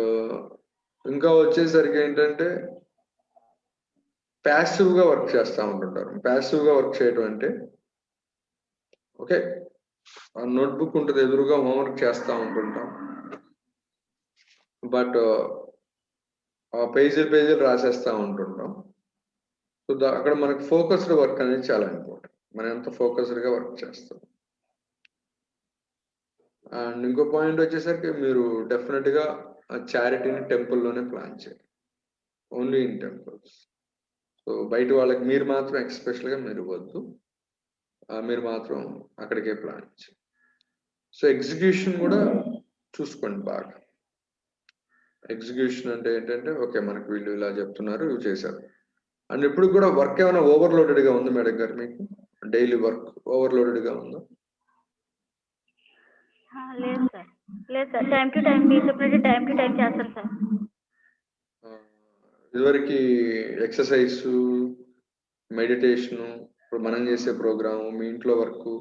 [SPEAKER 1] ఇంకా వచ్చేసరికి ఏంటంటే ప్యాసివ్గా వర్క్ చేస్తూ ఉంటుంటారు. ప్యాసివ్గా వర్క్ చేయడం అంటే ఓకే నోట్బుక్ ఉంటుంది ఎదురుగా హోంవర్క్ చేస్తూ ఉంటుంటాం, బట్ పేజీలు రాసేస్తూ ఉంటుంటాం. సో అక్కడ మనకి ఫోకస్డ్ వర్క్ అనేది చాలా ఇంపార్టెంట్. మనం ఎంత ఫోకస్డ్గా వర్క్ చేస్తాం. అండ్ ఇంకో పాయింట్ వచ్చేసరికి మీరు డెఫినెట్గా చారిటీని టెంపుల్లోనే ప్లాన్ చేయాలి, ఓన్లీ ఇన్ టెంపుల్స్. సో బయట వాళ్ళకి మీరు మాత్రం ఎక్స్పెషల్గా మీరు వద్దు, మీరు మాత్రం అక్కడికే ప్లాన్ చేయాలి. సో ఎగ్జిక్యూషన్ కూడా చూసుకోండి బాగా. ఎగ్జిక్యూషన్ అంటే ఏంటంటే ఓకే మనకు వీళ్ళు ఇలా చెప్తున్నారు ఇవి చేశారు. అండ్ ఇప్పుడు కూడా వర్క్ ఏమైనా ఓవర్లోడెడ్గా ఉంది మేడం గారు? మీకు డైలీ వర్క్ ఓవర్లోడెడ్గా ఉందా?
[SPEAKER 5] లేదు సార్, లేదు సార్. టైం టు టైం మీరు చెప్పినట్టు టైం టు టైం చేస్తాను సార్.
[SPEAKER 1] ఇదివరకు ఎక్సర్సైజ్, మెడిటేషను, ఇప్పుడు మనం చేసే ప్రోగ్రాము, మీ ఇంట్లో వర్క్,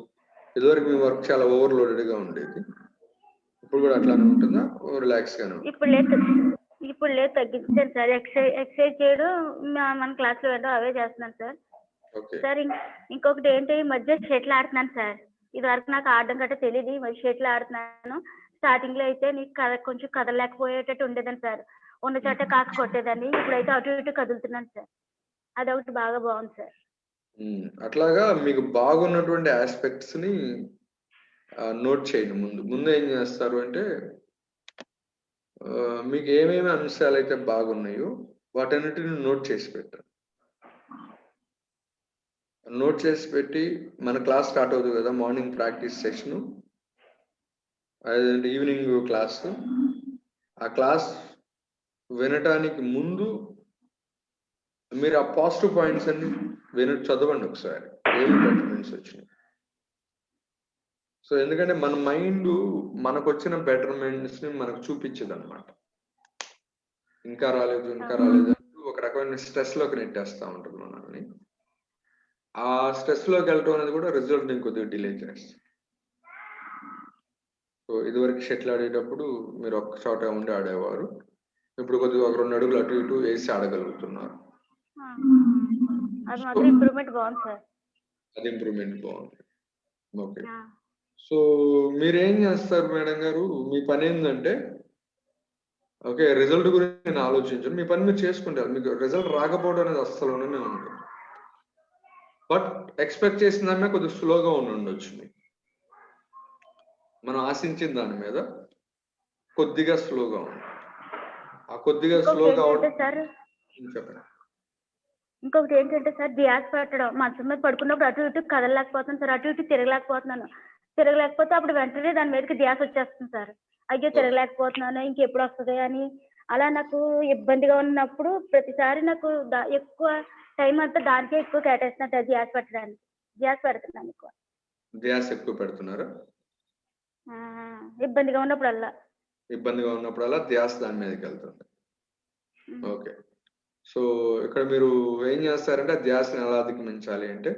[SPEAKER 1] ఇదివరకు మీ వర్క్ చాలా ఓవర్లోడెడ్గా ఉండేది. ఇప్పుడు కూడా అట్లానే ఉంటుందా, రిలాక్స్గానే?
[SPEAKER 5] ఇప్పుడు లేదు తగ్గించాను సార్. ఎక్సర్సైజ్ చేయడం మన క్లాస్లో వెళ్ళడం అవే చేస్తున్నాను సార్. సార్ ఇంకొకటి ఏంటి, ఈ మధ్య షటిల్ ఆడుతున్నాను సార్. ఇది వరకు నాకు ఆడడం గట్రా తెలియదు, మరి షటిల్ ఆడుతున్నాను. స్టార్టింగ్ లో అయితే నీకు కొంచెం కదలలేకపోయేటట్టు ఉండేదని సార్. ఉన్న చోట కాక కొట్టేదాన్ని. ఇప్పుడైతే అటు ఇటు కదులుతున్నాను సార్. అదొకటి బాగా బాగుంది సార్.
[SPEAKER 1] అట్లాగా మీకు బాగున్నటువంటి ఆస్పెక్ట్స్ ని నోట్ చేయండి. ముందు ఏం చేస్తారు అంటే మీకు ఏమేమి అంశాలు అయితే బాగున్నాయో వాటన్నిటిని నోట్ చేసి పెట్టండి. నోట్ చేసి పెట్టి మన క్లాస్ స్టార్ట్ అవుతుంది కదా, మార్నింగ్ ప్రాక్టీస్ సెషను, అదేంటి ఈవినింగ్ క్లాస్. ఆ క్లాస్ వినటానికి ముందు మీరు ఆ పాజిటివ్ పాయింట్స్ అన్ని చదవండి ఒకసారి, ఏమి బెటర్మెంట్స్ వచ్చినాయి. సో ఎందుకంటే మన మైండ్ మనకు వచ్చిన బెటర్మెంట్స్ ని మనకు చూపించదు అనమాట. ఇంకా రాలేదు అంటూ ఒక రకమైన స్ట్రెస్ లోకి నెట్టేస్తూ ఉంటుంది మనల్ని. ఆ స్ట్రెస్ లోకి వెళ్ళటం అనేది కూడా రిజల్ట్ ని కొద్దిగా డిలే చేస్తుంది. సో ఇదివరకు షటిల్ ఆడేటప్పుడు మీరు ఒక్క చోట ఉండి ఆడేవారు, ఇప్పుడు కొద్దిగా ఒక 2 అడుగులు అటు ఇటు వేసి ఆడగలుగుతున్నారు.
[SPEAKER 5] అది ఇంప్రూవ్మెంట్ బాగుంది సార్.
[SPEAKER 1] అది ఇంప్రూవ్మెంట్ బాగుంది. ఓకే, సో మీరేం చేస్తారు మేడం గారు? మీ పని ఏంటంటే ఓకే రిజల్ట్ గురించి నేను ఆలోచించను, మీ పని మీరు చేసుకుంటారు. మీకు రిజల్ట్ రాకపోవడం అనేది అస్సలునే ఉంటుంది, బట్ ఎక్స్పెక్ట్ చేసిన దాని మీద కొద్దిగా స్లోగా ఉండొచ్చు. మీకు మనం ఆశించిన దాని మీద కొద్దిగా స్లోగా ఉంది. ఆ కొద్దిగా స్లోగా చెప్పండి.
[SPEAKER 5] ఇంకొకటి ఏంటంటే సార్, ధ్యాస పెట్టడం. మంచం మీద పడుకున్నప్పుడు అటు ఇటు కదలలేకపోతున్నాను సార్, అటు ఇటు తిరగలేకపోతే అప్పుడు వెంటనే దాని మీదకి ధ్యాస వచ్చేస్తుంది సార్. అయ్యో తిరగలేకపోతున్నాను, ఇంకెప్పుడు వస్తుంది అని. అలా నాకు ఇబ్బందిగా ఉన్నప్పుడు ప్రతిసారి నాకు ఎక్కువ టైం అంతా దానికే ఎక్కువ కేటాయిస్తున్నట్టు ధ్యాస పెట్టడానికి. ధ్యాస పెడుతున్నాను ఎక్కువ.
[SPEAKER 1] ధ్యాస ఎక్కువ పెడుతున్నారా?
[SPEAKER 5] ఇబ్బందిగా ఉన్నప్పుడల్లా
[SPEAKER 1] ధ్యాస దాని మీదకి వెళ్తుంది. ఓకే, సో ఇక్కడ మీరు ఏం చేస్తారంటే ధ్యాసని ఎలా అధిగమించాలి అంటే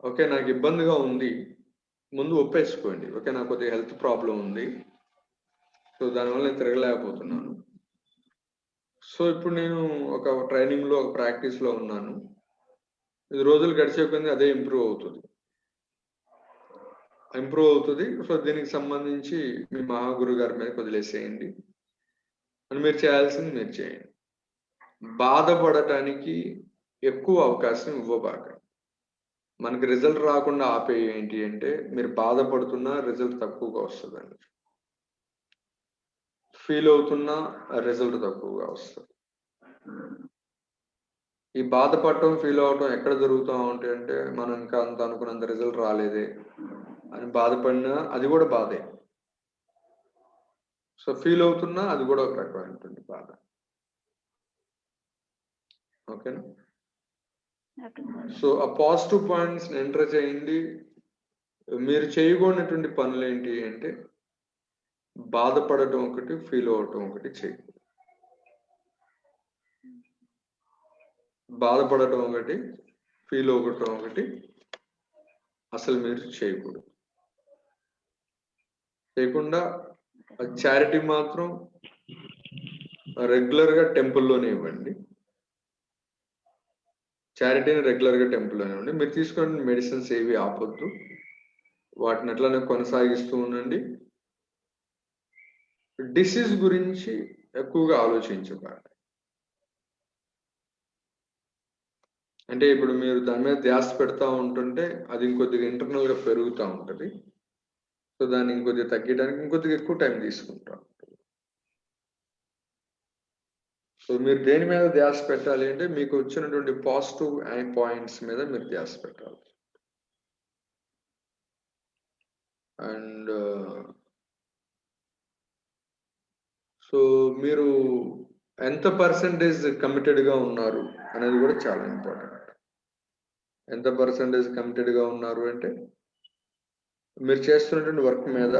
[SPEAKER 1] ఓకే నాకు ఇబ్బందిగా ఉంది, ముందు ఒప్పేసుకోండి. ఓకే నాకు కొద్దిగా హెల్త్ ప్రాబ్లం ఉంది, సో దానివల్ల నేను తిరగలేకపోతున్నాను. సో ఇప్పుడు నేను ఒక ట్రైనింగ్లో ఒక ప్రాక్టీస్లో ఉన్నాను, ఇది రోజులు గడిచే కొద్దీ అదే ఇంప్రూవ్ అవుతుంది. సో దీనికి సంబంధించి మీ మహాగురు గారి మీద వదిలేసేయండి అని మీరు చేయాల్సింది మీరు చేయండి. బాధపడటానికి ఎక్కువ అవకాశం ఇవ్వబాక. మనకి రిజల్ట్ రాకుండా ఆపే ఏంటి అంటే మీరు బాధపడుతున్నా రిజల్ట్ తక్కువగా వస్తుందండి, ఫీల్ అవుతున్నా రిజల్ట్ తక్కువగా వస్తుంది. ఈ బాధపడటం ఫీల్ అవటం ఎక్కడ జరుగుతూ ఉంటాయి అంటే మనం ఇంకా అంత అనుకున్నంత రిజల్ట్ రాలేదే అని బాధపడినా అది కూడా బాధే. సో ఫీల్ అవుతున్నా అది కూడా ఒక రకమైనటువంటి బాధ. ఓకేనా? సో ఆ పాజిటివ్ పాయింట్స్ ఎంటర్ చేయండి. మీరు చేయకూడనటువంటి పనులు ఏంటి అంటే బాధపడటం ఒకటి, ఫీల్ అవ్వటం ఒకటి చేయకూడదు. బాధపడటం ఒకటి, ఫీల్ అవ్వటం ఒకటి అసలు మీరు చేయకూడదు. చేయకుండా చారిటీ మాత్రం రెగ్యులర్గా టెంపుల్లోనే ఇవ్వండి. చారిటీని రెగ్యులర్గా టెంపుల్లోనే ఇవ్వండి. మీరు తీసుకున్న మెడిసిన్స్ ఏవి ఆపొద్దు, వాటిని అట్లానే కొనసాగిస్తూ ఉండండి. డిసీజ్ గురించి ఎక్కువగా ఆలోచించకండి. అంటే ఇప్పుడు మీరు దాని మీద ధ్యాస పెడతా ఉంటుంటే అది ఇంకొద్దిగా ఇంటర్నల్ గా పెరుగుతూ ఉంటుంది. సో దాన్ని ఇంకొద్దిగా తగ్గడానికి ఇంకొద్దిగా ఎక్కువ టైం తీసుకుంటా ఉంటుంది. సో మీరు దేని మీద ధ్యాస పెట్టాలి అంటే మీకు వచ్చినటువంటి పాజిటివ్ పాయింట్స్ మీద మీరు ధ్యాస పెట్టాలి. అండ్ సో మీరు ఎంత పర్సెంటేజ్ కమిటెడ్ గా ఉన్నారు అనేది కూడా చాలా ఇంపార్టెంట్. ఎంత పర్సెంటేజ్ కమిటెడ్ గా ఉన్నారు అంటే మీరు చేస్తున్నటువంటి వర్క్ మీద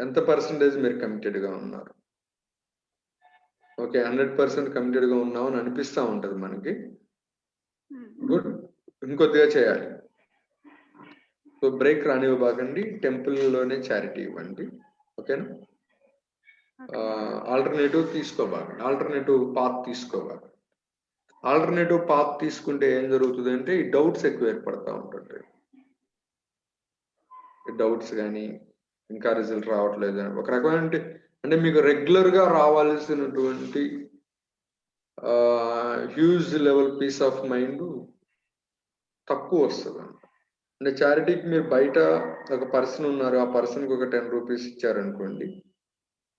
[SPEAKER 1] ఎంత పర్సెంటేజ్ మీరు కమిటెడ్ గా ఉన్నారు. ఓకే, 100% కమిటెడ్ గా ఉన్నాం అని అనిపిస్తూ ఉంటుంది మనకి. గుడ్, ఇంకొద్దిగా చేయాలి. సో బ్రేక్ రానివ్వబాకండి, టెంపుల్లోనే చారిటీ ఇవ్వండి. ఓకేనా? ఆల్టర్నేటివ్ తీసుకోబాకండి, ఆల్టర్నేటివ్ పాత్ తీసుకోబాకండి. ఆల్టర్నేటివ్ పాత్ తీసుకుంటే ఏం జరుగుతుంది అంటే ఈ డౌట్స్ ఎక్కువ ఏర్పడతా ఉంటుంటాయి. డౌట్స్ కానీ ఇంకా రిజల్ట్ రావట్లేదు ఒక రకమైన అంటే మీకు రెగ్యులర్ గా రావాల్సినటువంటి huge level peace of mind తక్కువ వస్తుంది. అంటే చారిటీకి మీరు బయట ఒక పర్సన్ ఉన్నారు, ఆ పర్సన్కి ఒక 10 రూపీస్ ఇచ్చారనుకోండి,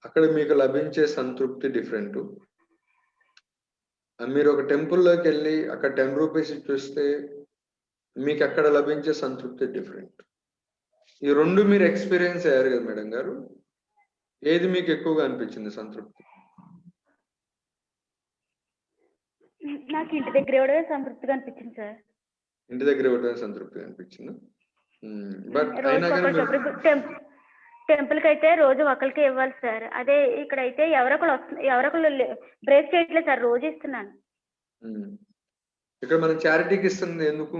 [SPEAKER 1] అక్కడ మీకు లభించే సంతృప్తి డిఫరెంట్. మీరు ఒక టెంపుల్లోకి వెళ్ళి అక్కడ 10 రూపీస్ ఇచ్చేస్తే మీకు అక్కడ లభించే సంతృప్తి డిఫరెంట్. ఈ రెండు మీరు ఎక్స్పీరియన్స్ అయ్యారు కదా మేడం గారు, ఏది మీకు ఎక్కువగా అనిపించింది సంతృప్తి?
[SPEAKER 5] నాకు ఇంటి దగ్గర ఇవ్వడమే సంతృప్తిగా అనిపించింది సార్.
[SPEAKER 1] ఇంటి దగ్గర ఇవ్వడమే సంతృప్తిగా అనిపించింది. బట్ అయినా కానీ
[SPEAKER 5] టెంపుల్ కి అయితే రోజు ఒకరికి ఇవ్వాలి సార్. అదే ఇక్కడైతే ఎవరొకరు బ్రేక్ చేయట్లేదు సార్, రోజు ఇస్తున్నాను.
[SPEAKER 1] ఇక్కడ మనం చారిటీకి ఇస్తుంది ఎందుకు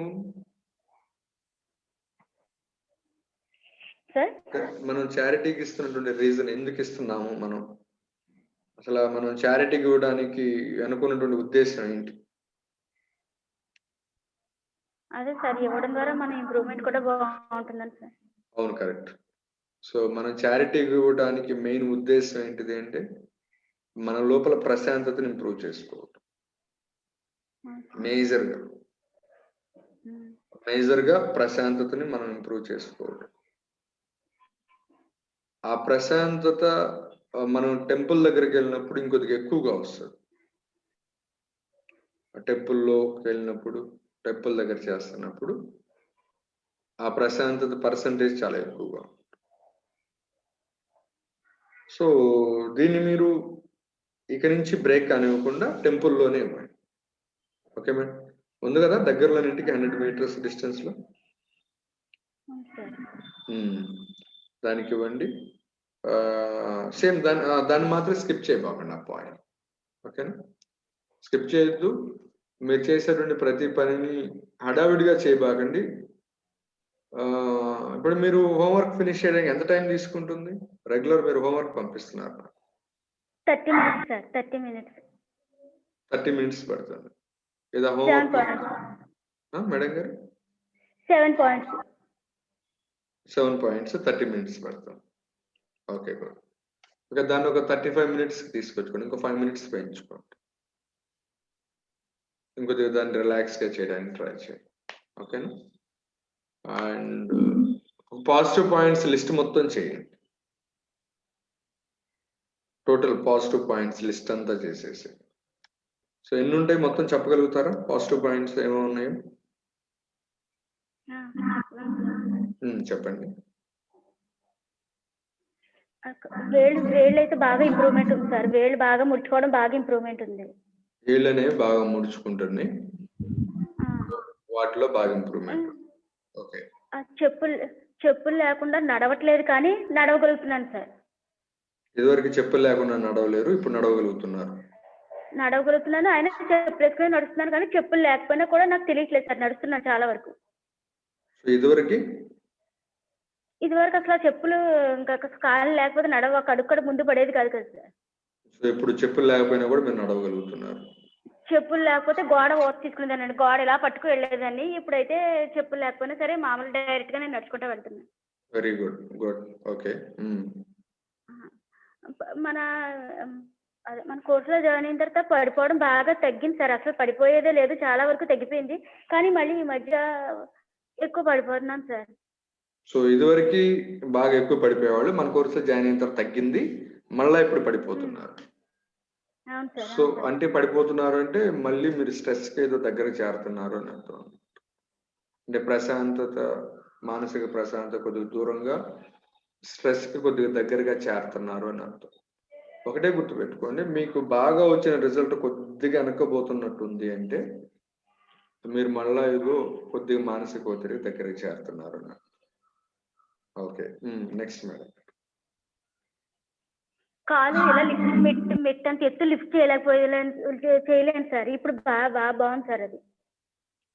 [SPEAKER 5] సార్?
[SPEAKER 1] మనం చారిటీకి ఇస్తున్నటువంటి రీజన్ ఎందుకు ఇస్తున్నాము? మనం అసలు మనం చారిటీకి ఇవ్వడానికి అనుకున్నటువంటి ఉద్దేశం ఏంటి?
[SPEAKER 5] అదే సార్, ఇవ్వడం ద్వారా మన ఇంప్రూవ్మెంట్ కూడా బాగుంటుందని సార్.
[SPEAKER 1] అవును, కరెక్ట్. సో మనం చారిటీకి ఇవ్వడానికి మెయిన్ ఉద్దేశం ఏంటిది అంటే మన లోపల ప్రశాంతతను ఇంప్రూవ్ చేసుకోవడం. మేజర్గా ప్రశాంతతని మనం ఇంప్రూవ్ చేసుకోవడం. ఆ ప్రశాంతత మనం టెంపుల్ దగ్గరికి వెళ్ళినప్పుడు ఇంకొద్దిగా ఎక్కువగా వస్తుంది. టెంపుల్లోకి వెళ్ళినప్పుడు, టెంపుల్ దగ్గర చేస్తున్నప్పుడు ఆ ప్రశాంతత పర్సంటేజ్ చాలా ఎక్కువగా ఉంటుంది. సో దీన్ని మీరు ఇక నుంచి బ్రేక్ కానివ్వకుండా టెంపుల్లోనే ఇవ్వండి. ఓకే మేడం, ఉంది కదా దగ్గరలోని ఇంటికి 100 మీటర్స్ డిస్టెన్స్ లో, దానికి ఇవ్వండి. సేమ్ దాన్ని మాత్రం స్కిప్ చేయబాకండి ఆ పాయింట్. ఓకేనా? స్కిప్ చేయొద్దు. మీరు చేసేటువంటి ప్రతి పనిని హడావిడిగా చేయబాకండి. ఇప్పుడు మీరు హోంవర్క్ ఫినిష్ చేయడానికి ఎంత టైం తీసుకుంటుంది? రెగ్యులర్ మీరు హోంవర్క్ పంపిస్తున్నారు?
[SPEAKER 5] 30 minutes సార్. 30 minutes
[SPEAKER 1] పడుతుంది. ఏదో హోంవర్క్ మేడం గారు?
[SPEAKER 5] 7 points.
[SPEAKER 1] 7 points 30 minutes పడుతుంది. Okay, good. ఓకే, దాన్ని ఒక 35 minutes తీసుకొచ్చుకోండి. ఇంకో 5 minutes పెంచుకోండి. ఇంకొద్దిగా దాన్ని రిలాక్స్గా చేయడానికి ట్రై చేయండి. ఓకేనా? అండ్ పాజిటివ్ పాయింట్స్ లిస్ట్ మొత్తం చేయండి. టోటల్ పాజిటివ్ పాయింట్స్ లిస్ట్ అంతా చేసేసి. సో ఎన్ని ఉంటాయి మొత్తం చెప్పగలుగుతారా? పాజిటివ్ పాయింట్స్ ఏమో ఉన్నాయో చెప్పండి.
[SPEAKER 5] వేళ్ళు అయితే బాగా ఇంప్రూవ్మెంట్ ఉంది సార్. వేళ్ళు బాగా ముడుచుకోవడం బాగా ఇంప్రూవ్మెంట్ ఉంది.
[SPEAKER 1] వేళ్ళు అనేవి బాగా ముడుచుకుంటున్నాయి,
[SPEAKER 5] ఆ,
[SPEAKER 1] వాటిలో బాగా ఇంప్రూవ్మెంట్. ఓకే.
[SPEAKER 5] ఆ చెప్పులు లేకుండా నడవట్లేదు కానీ నడవగలుగుతున్నాను సార్.
[SPEAKER 1] ఇదివరకు చెప్పులు లేకుండా నడవలేరు, ఇప్పుడు నడవగలుగుతున్నారు.
[SPEAKER 5] నడవగలుగుతున్నాను, ఆయన చెప్పులు వేసుకొని నడుస్తున్నాను కానీ చెప్పులు లేకపోయినా కూడా నాకు తెలియట్లేదు సార్, నడుస్తున్నాను చాలా వరకు.
[SPEAKER 1] సో ఇదివరకు
[SPEAKER 5] అసలు చెప్పులు ఇంకా కాళ్ళు లేకపోతే ఒక అడుగు కూడా ముందు పడేది కాదు కదా సార్.
[SPEAKER 1] సో ఇప్పుడు చెప్పులు లేకపోయినా కూడా మీరు నడవగలుగుతున్నారు.
[SPEAKER 5] చెప్పులు లేకపోతే గోడ ఓత తీసుకునేదానండి, గోడ ఇలా పట్టుకు వెళ్ళేదాన్ని. ఇప్పుడైతే చెప్పులు లేకపోయినా సరే మామూలు డైరెక్ట్ గా నేను నడుచుకుంటూ వెళ్తున్నాను.
[SPEAKER 1] Very good, good. ఓకే.
[SPEAKER 5] మన కోర్సులో జాయిన్ అయిన తర్వాత పడిపోవడం బాగా తగ్గింది సార్. అసలు పడిపోయేదే లేదు, చాలా వరకు తగ్గిపోయింది. కానీ మళ్ళీ ఈ మధ్య ఎక్కువ పడిపోతున్నాను సార్.
[SPEAKER 1] సో ఇదివరకు బాగా ఎక్కువ పడిపోయేవాళ్ళు, మన కోర్సులో జాయిన్ అయిన తర్వాత తగ్గింది, మళ్ళీ ఇప్పుడు పడిపోతున్నారు.
[SPEAKER 5] అవును సార్.
[SPEAKER 1] సో అంటే పడిపోతున్నారు అంటే మళ్ళీ మీరు స్ట్రెస్ కి ఏదో దగ్గర చేరుతున్నారు అని అర్థం. అంటే ప్రశాంతత, మానసిక ప్రశాంతత కొద్దిగా దూరంగా స్ట్రెస్ కి కొద్దిగా దగ్గరగా చేరుతున్నారు అని అర్థం. ఒకటే గుర్తుపెట్టుకోండి, మీకు బాగా వచ్చిన రిజల్ట్ కొద్దిగా వెనక్కపోతున్నట్టుంది అంటే మీరు మళ్ళా ఏదో కొద్దిగా మానసిక ఒత్తిడికి దగ్గరగా చేరుతున్నారు అని. Okay, next madam.
[SPEAKER 5] కాలు ఇలా మెట్ అంత ఎత్తు లిఫ్ట్ చేయలేను సార్. ఇప్పుడు బాగా బాగుంది సార్. అది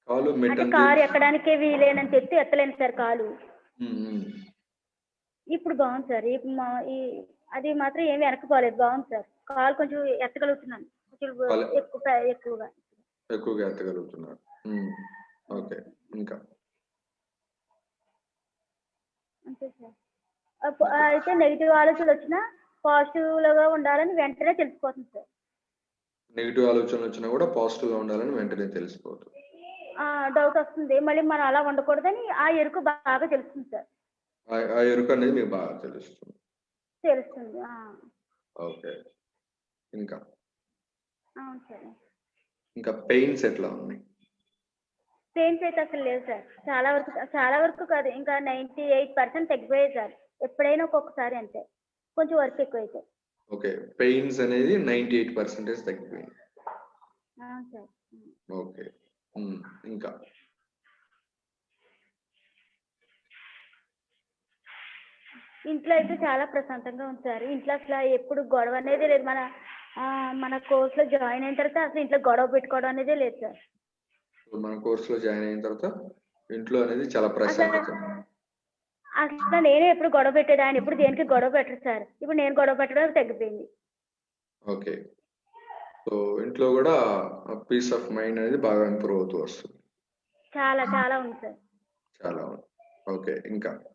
[SPEAKER 1] కాలు
[SPEAKER 5] అంటే కారు ఎక్కడానికే వీలేనంత ఎత్తు ఎత్తలేను సార్ కాలు. ఇప్పుడు బాగుంది సార్. అది మాత్రం ఏమి వెనకపోలేదు, బాగుంది సార్. కాలు కొంచెం ఎత్తగలుగుతున్నాను,
[SPEAKER 1] ఎక్కువగా ఎత్తగలుగుతున్నారు. ఓకే, ఇంకా
[SPEAKER 5] అంతే సార్. అయితే నెగిటివ్ ఆలోచనలు వచ్చినా పాజిటివ్ గా ఉండాలని వెంటనే తెలిసిపోతుంది సార్.
[SPEAKER 1] నెగిటివ్ ఆలోచనలు వచ్చినా కూడా పాజిటివ్ గా ఉండాలని వెంటనే తెలిసిపోతుంది.
[SPEAKER 5] డౌట్ వస్తుంది, మళ్ళీ మనం అలా ఉండకూడదని ఆ ఎరుకు బాగా తెలుస్తుంది సార్.
[SPEAKER 1] ఆ ఎరుకు అనేది మీకు బాగా తెలుస్తుంది. ఓకే, ఇంకా
[SPEAKER 5] అవును సార్.
[SPEAKER 1] ఇంకా పెయిన్స్ ఎట్లా ఉన్నాయి?
[SPEAKER 5] పెయిన్స్ అయితే అసలు లేదు సార్. చాలా వరకు కాదు, ఇంకా 98% తగ్గిపోయాయి సార్. ఎప్పుడైనా ఒక్కొక్కసారి అంతే, కొంచెం వర్క్ ఎక్కువైతే.
[SPEAKER 1] ఓకే, పెయిన్స్ అనేది 98% తగ్గిపోయింది.
[SPEAKER 5] సార్.
[SPEAKER 1] ఓకే, ఇంకా
[SPEAKER 5] ఇంట్లో అయితే చాలా ప్రశాంతంగా ఉంది సార్. ఇంట్లో అసలు ఎప్పుడు గొడవ అనేది లేదు. మన కోర్సులో జాయిన్ అయిన తర్వాత అసలు ఇంట్లో గొడవ పెట్టుకోవడం అనేది లేదు సార్.
[SPEAKER 1] మన కోర్సులో జాయిన్ అయిన తర్వాత ఇంట్లో అనేది చాలా ప్రశాంతత.
[SPEAKER 5] అసలు నేనే ఎప్పుడు గొడవ పెట్టేది, ఆయన ఎప్పుడు దేనికి గొడవ పెట్టరు సార్. ఇప్పుడు నేను గొడవ పెట్టడం తగ్గిపోయింది.
[SPEAKER 1] ఓకే, సో ఇంట్లో కూడా పీస్ ఆఫ్ మైండ్ అనేది బాగా ఇంప్రూవ్ అవుతూ వస్తుంది.
[SPEAKER 5] చాలా చాలా ఉంది సార్.
[SPEAKER 1] చాలా ఉంది. ఓకే, ఇంకా
[SPEAKER 5] సార్.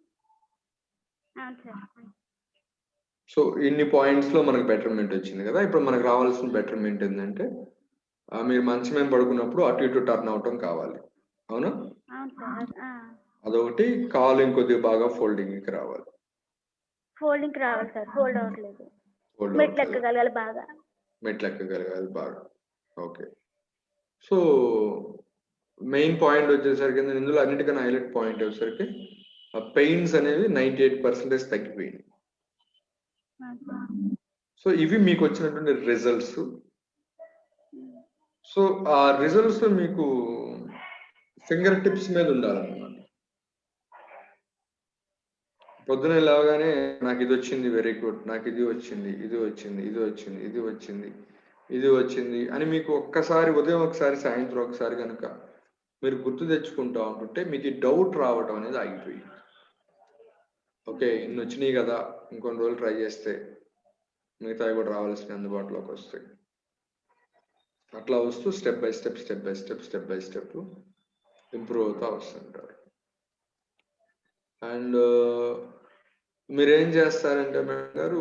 [SPEAKER 1] సో ఇన్ని పాయింట్స్ లో మనకు బెటర్మెంట్ వచ్చింది కదా. ఇప్పుడు మనకు రావాల్సిన బెటర్మెంట్ ఏంటంటే మీరు మంచి మేము పడుకున్నప్పుడు అటు ఇటు టర్న్ అవటం కావాలి, అవునా? అదొకటి. కాలు ఇంకొద్దిగా బాగా ఫోల్డింగ్ రావాలి.
[SPEAKER 5] ఫోల్డింగ్ రావాలి సార్, ఫోల్డ్ అవ్వట్లేదు. మెట్లు ఎక్కగలగాలి
[SPEAKER 1] బాగా. ఓకే, సో మెయిన్ పాయింట్ వచ్చేసరికి ఇందులో అన్నిటికన్నా హైలైట్ పాయింట్ వచ్చేసరికి పెయిన్స్ అనేవి 98% తగ్గిపోయింది. సో ఇవి మీకు వచ్చినటువంటి రిజల్ట్స్. సో ఆ రిజల్ట్స్ మీకు ఫింగర్ టిప్స్ మీద ఉండాలన్నమాట. పొద్దున లేవగానే నాకు ఇది వచ్చింది, వెరీ గుడ్, నాకు ఇది వచ్చింది, ఇది వచ్చింది, ఇది వచ్చింది, ఇది వచ్చింది, ఇది వచ్చింది అని మీకు ఒక్కసారి ఉదయం ఒకసారి సాయంత్రం ఒకసారి కనుక మీరు గుర్తు తెచ్చుకుంటా ఉంటుంటే మీకు ఈ డౌట్ రావటం అనేది ఆగిపోయింది. ఓకే, ఇన్ని వచ్చినాయి కదా, ఇంకొన్ని రోజులు ట్రై చేస్తే మిగతావి కూడా రావాల్సిన అందుబాటులోకి వస్తాయి. అట్లా వస్తూ స్టెప్ బై స్టెప్ ఇంప్రూవ్ అవుతా వస్తుంటారు. అండ్ మీరేం చేస్తారంటే మేడం గారు,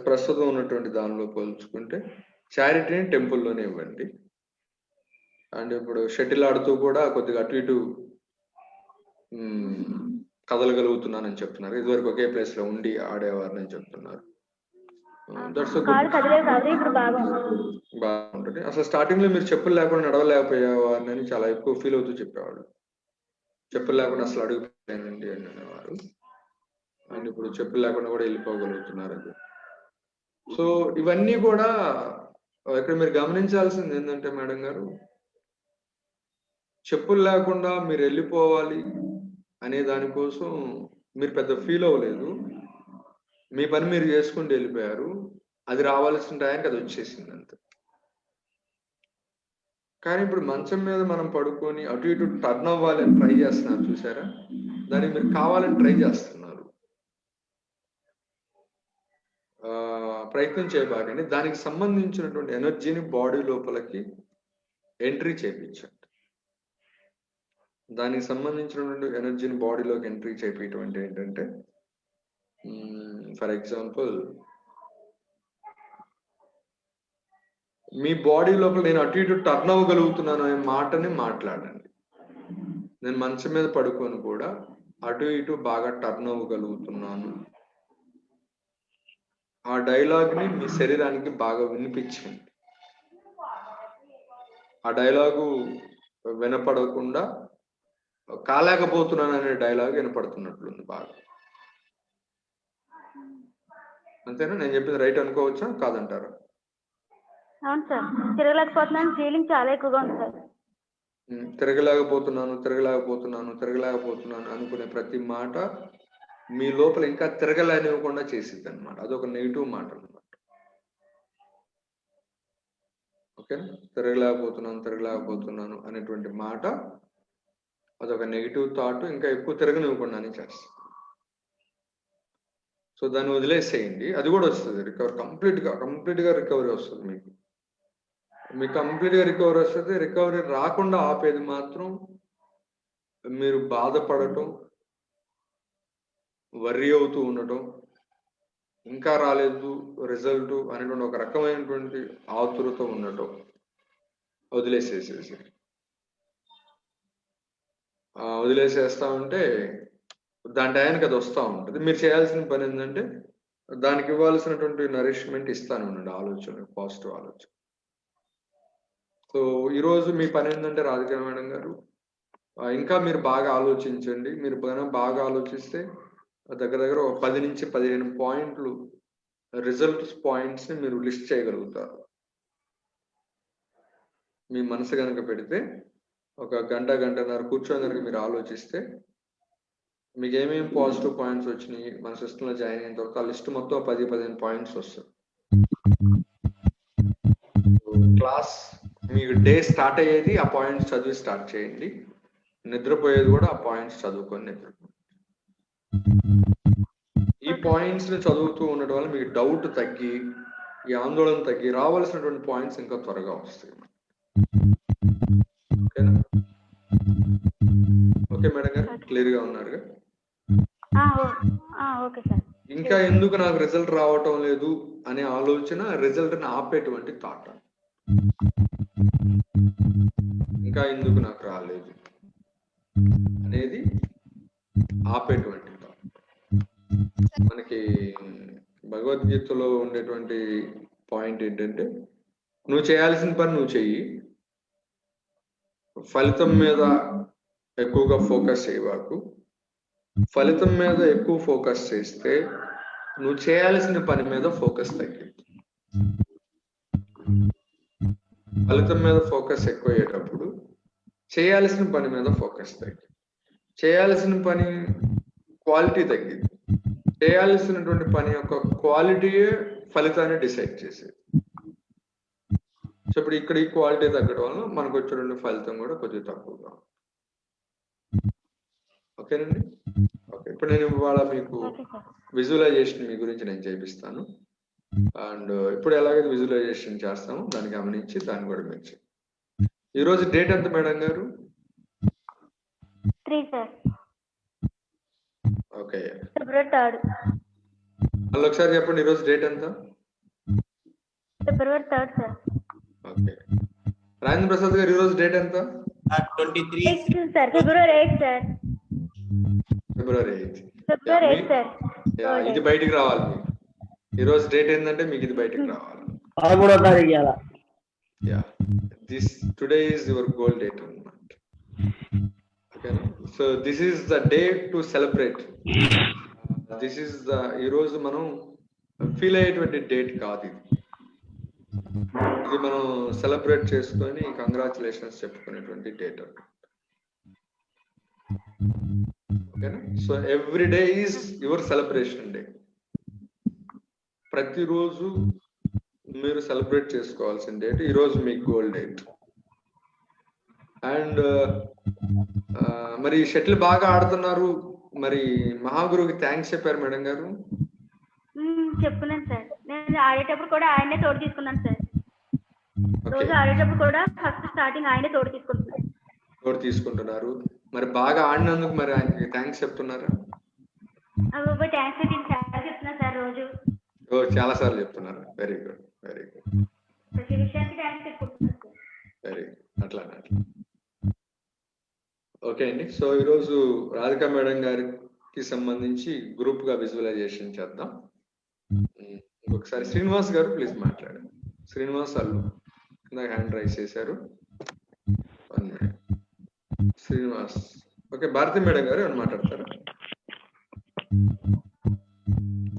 [SPEAKER 1] ప్రస్తుతం ఉన్నటువంటి దానిలో పోల్చుకుంటే చారిటీని టెంపుల్లోనే ఇవ్వండి. అండ్ ఇప్పుడు షటిల్ ఆడుతూ కూడా కొద్దిగా అటు ఇటు కదలగలుగుతున్నానని చెప్తున్నారు. ఇదివరకు ఒకే ప్లేస్ లో ఉండి ఆడేవారని చెప్తున్నారు. బాగుంటుంది. అసలు స్టార్టింగ్ లో మీరు చెప్పులు లేకుండా నడవలేకపోయేవారని చాలా ఎక్కువ ఫీల్ అవుతూ చెప్పేవాళ్ళు. చెప్పులు లేకుండా అసలు అడుగుపోయానండి అని అనేవారు. అండ్ ఇప్పుడు చెప్పులు లేకుండా కూడా వెళ్ళిపోగలుగుతున్నారు అది. సో ఇవన్నీ కూడా ఇక్కడ మీరు గమనించాల్సింది ఏంటంటే మేడం గారు, చెప్పులు లేకుండా మీరు వెళ్ళిపోవాలి అనే దానికోసం మీరు పెద్ద ఫీల్ అవ్వలేదు. మీ పని మీరు చేసుకుంటూ వెళ్ళిపోయారు. అది రావాల్సిన టైంకి అది వచ్చేసింది అంతే. కానీ ఇప్పుడు మంచం మీద మనం పడుకొని అటు ఇటు టర్న్ అవ్వాలని ట్రై చేస్తున్నారు చూసారా, దానికి మీరు కావాలని ట్రై చేస్తున్నారు. ప్రయత్నం చేయబాకండి. దానికి సంబంధించినటువంటి ఎనర్జీని బాడీ లోపలికి ఎంట్రీ చేయించండి. దానికి సంబంధించినటువంటి ఎనర్జీని బాడీలోకి ఎంట్రీ చేయించడం అంటే ఏంటంటే, ఫర్ ఎగ్జాంపుల్ మీ బాడీ లోపల నేను అటు ఇటు టర్న్ అవ్వగలుగుతున్నాను అనే మాటని మాట్లాడండి. నేను మంచం మీద పడుకొని కూడా అటు ఇటు బాగా టర్న్ అవ్వగలుగుతున్నాను, ఆ డైలాగ్ని మీ శరీరానికి బాగా వినిపించండి. ఆ డైలాగు వినపడకుండా కాలేకపోతున్నాను అనే డైలాగ్ వినపడుతున్నట్లుంది బాగా. అంతేనా? నేను చెప్పింది రైట్ అనుకోవచ్చా, కాదంటారా?
[SPEAKER 5] అవును సార్, తిరగలేకపోతున్నాను, ఫీలింగ్ చాలా ఎక్కువగా ఉంది సార్. తిరగలేకపోతున్నాను అనుకునే ప్రతి మాట మీ లోపల ఇంకా తిరగలేనివ్వకుండా చేసిద్ది అనమాట. అదొక నెగిటివ్ మాట అనమాట. ఓకేనా? తిరగలేకపోతున్నాను అనేటువంటి మాట అదొక నెగిటివ్ థాట్, ఇంకా ఎక్కువ తిరగనివ్వకుండానే చేస్తుంది. సో దాన్ని వదిలేసేయండి, అది కూడా వస్తుంది రికవర్. కంప్లీట్గా రికవరీ వస్తుంది మీకు కంప్లీట్గా రికవరీ వస్తుంది. రికవరీ రాకుండా ఆపేది మాత్రం మీరు బాధపడటం, వర్రీ అవుతూ ఉండటం, ఇంకా రాలేదు రిజల్ట్ అనేటువంటి ఒక రకమైనటువంటి ఆతురత ఉండటం. వదిలేసేస్తా ఉంటే దాని టైంకి అది వస్తూ ఉంటుంది. మీరు చేయాల్సిన పని ఏంటంటే దానికి ఇవ్వాల్సినటువంటి నరిష్మెంట్ ఇస్తాను ఉండండి, ఆలోచన, పాజిటివ్ ఆలోచన. సో ఈరోజు మీ పని ఏంటంటే రాధికా మేడం గారు, ఇంకా మీరు బాగా ఆలోచించండి. మీరు బాగా ఆలోచిస్తే దగ్గర ఒక 10 నుంచి 15 పాయింట్లు రిజల్ట్స్ పాయింట్స్ని మీరు లిస్ట్ చేయగలుగుతారు. మీ మనసు కనుక పెడితే ఒక గంటన్నర కూర్చొని కనుక మీరు ఆలోచిస్తే మీకు ఏమేమి పాజిటివ్ పాయింట్స్ వచ్చినాయి మన సిస్టంలో జాయిన్ అయిన తర్వాత ఆ లిస్ట్ మొత్తం 10-15 పాయింట్స్ వస్తుంది. క్లాస్ మీకు డే స్టార్ట్ అయ్యేది ఆ పాయింట్స్ చదివి స్టార్ట్ చేయండి, నిద్రపోయేది కూడా ఆ పాయింట్స్ చదువుకొని నిద్రపోండి. ఈ పాయింట్స్ ని చదువుతూ ఉండడం వల్ల మీకు డౌట్ తగ్గి, ఈ ఆందోళన తగ్గి, రావాల్సినటువంటి పాయింట్స్ ఇంకా త్వరగా వస్తాయి. ఓకేనా? ఓకే మేడం గారు, క్లియర్ గా ఉన్నారుగా? Okay sir.
[SPEAKER 1] ఇంకా ఎందుకు నాకు రిజల్ట్ రావటం లేదు అనే ఆలోచన రిజల్ట్ ని ఆపేటువంటి థాట్. ఇంకా ఎందుకు నాకు రాలేదు అనేది ఆపేటువంటి థాట్. మనకి భగవద్గీతలో ఉండేటువంటి పాయింట్ ఏంటంటే, నువ్వు చేయాల్సిన పని నువ్వు చెయ్యి, ఫలితం మీద ఎక్కువగా ఫోకస్ చేయవాకు. ఫలితం మీద ఎక్కువ ఫోకస్ చేస్తే నువ్వు చేయాల్సిన పని మీద ఫోకస్ తగ్గింది. ఫలితం మీద ఫోకస్ ఎక్కువ అయ్యేటప్పుడు చేయాల్సిన పని మీద ఫోకస్ తగ్గింది. చేయాల్సిన పని క్వాలిటీ తగ్గింది. చేయాల్సినటువంటి పని యొక్క క్వాలిటీయే ఫలితాన్ని డిసైడ్ చేసేది. సో ఇప్పుడు ఇక్కడ ఈ క్వాలిటీ తగ్గడం వల్ల మనకు వచ్చేటువంటి ఫలితం కూడా కొద్దిగా తక్కువగా. ఓకేనండి? ఓకే, ఇప్పుడు నేను ఇవాళ మీకు విజువలైజేషన్ మీ గురించి నేను చేపిస్తాను. అండ్ ఇప్పుడు ఎలాగైతే విజువలైజేషన్ చేస్తామో దాన్ని గమనించి దాన్ని కూడా మీరు చేయండి. ఈరోజు డేట్ ఎంత మేడం గారు?
[SPEAKER 5] 3 సార్.
[SPEAKER 1] Okay,
[SPEAKER 5] February 3rd.
[SPEAKER 1] మళ్ళీ ఒకసారి చెప్పండి, ఈరోజు డేట్ ఎంత?
[SPEAKER 5] February 3rd sir.
[SPEAKER 1] Okay, Rajendra Prasad గారు ఈరోజు డేట్ ఎంత?
[SPEAKER 5] 23 sir. February 8 sir.
[SPEAKER 1] February 8.
[SPEAKER 5] February 8 sir.
[SPEAKER 1] ఇది బయటికి రావాలి మీకు. ఈరోజు డేట్ ఏంటంటే మీకు ఇది బయటికి రావాలి.
[SPEAKER 4] 13వ తారీఖు ఇవాళ.
[SPEAKER 1] Today is your goal date అన్నమాట. ఓకేనా? So this is the day to celebrate. This is ఈ రోజు మనం ఫీల్ అయ్యేటువంటి డేట్ కాదు ఇది మనం సెలబ్రేట్ చేసుకొని కంగ్రాచులేషన్స్ చెప్పుకునేటువంటి డేట్ ఓకేనా. So every day is your celebration day. ప్రతిరోజు మీరు సెలబ్రేట్ చేసుకోవాల్సిన డేట్ ఈ రోజు మీ గోల్ డేట్. అండ్ మరి షటిల్ బాగా ఆడుతున్నారు, మరి మహాగురువుకి థ్యాంక్స్ చెప్పారు మేడం గారు?
[SPEAKER 5] చెప్పున్నాను సార్. నేను ఆడేటప్పుడు కూడా ఆయనే తోడు తీసుకున్నాను సార్. రోజు ఆడేటప్పుడు కూడా ఫస్ట్ స్టార్టింగ్ ఆయనే తోడు తీసుకుంటున్నారు. మరి బాగా ఆడినందుకు మరి ఆయనకి థ్యాంక్స్ చెప్తున్నారా? థ్యాంక్స్ చెప్తున్నా సార్ రోజు.
[SPEAKER 1] చాలా సార్లు చెప్తున్నారు. Very good, very good.
[SPEAKER 5] ప్రతి విషయానికి థ్యాంక్స్ చెప్పుకుంటున్నాను సార్.
[SPEAKER 1] Very good. అట్లానే ఓకే అండి. సో ఈరోజు రాధికా మేడం గారికి సంబంధించి గ్రూప్ గా విజువలైజేషన్ చేద్దాం. ఇంకొకసారి శ్రీనివాస్ గారు ప్లీజ్ మాట్లాడండి. శ్రీనివాస్ అల్లు కింద హ్యాండ్ రైజ్ చేశారు. 1 minute. Srinivas. Okay, Bharathi madam గారు ఏమన్నా మాట్లాడతారా?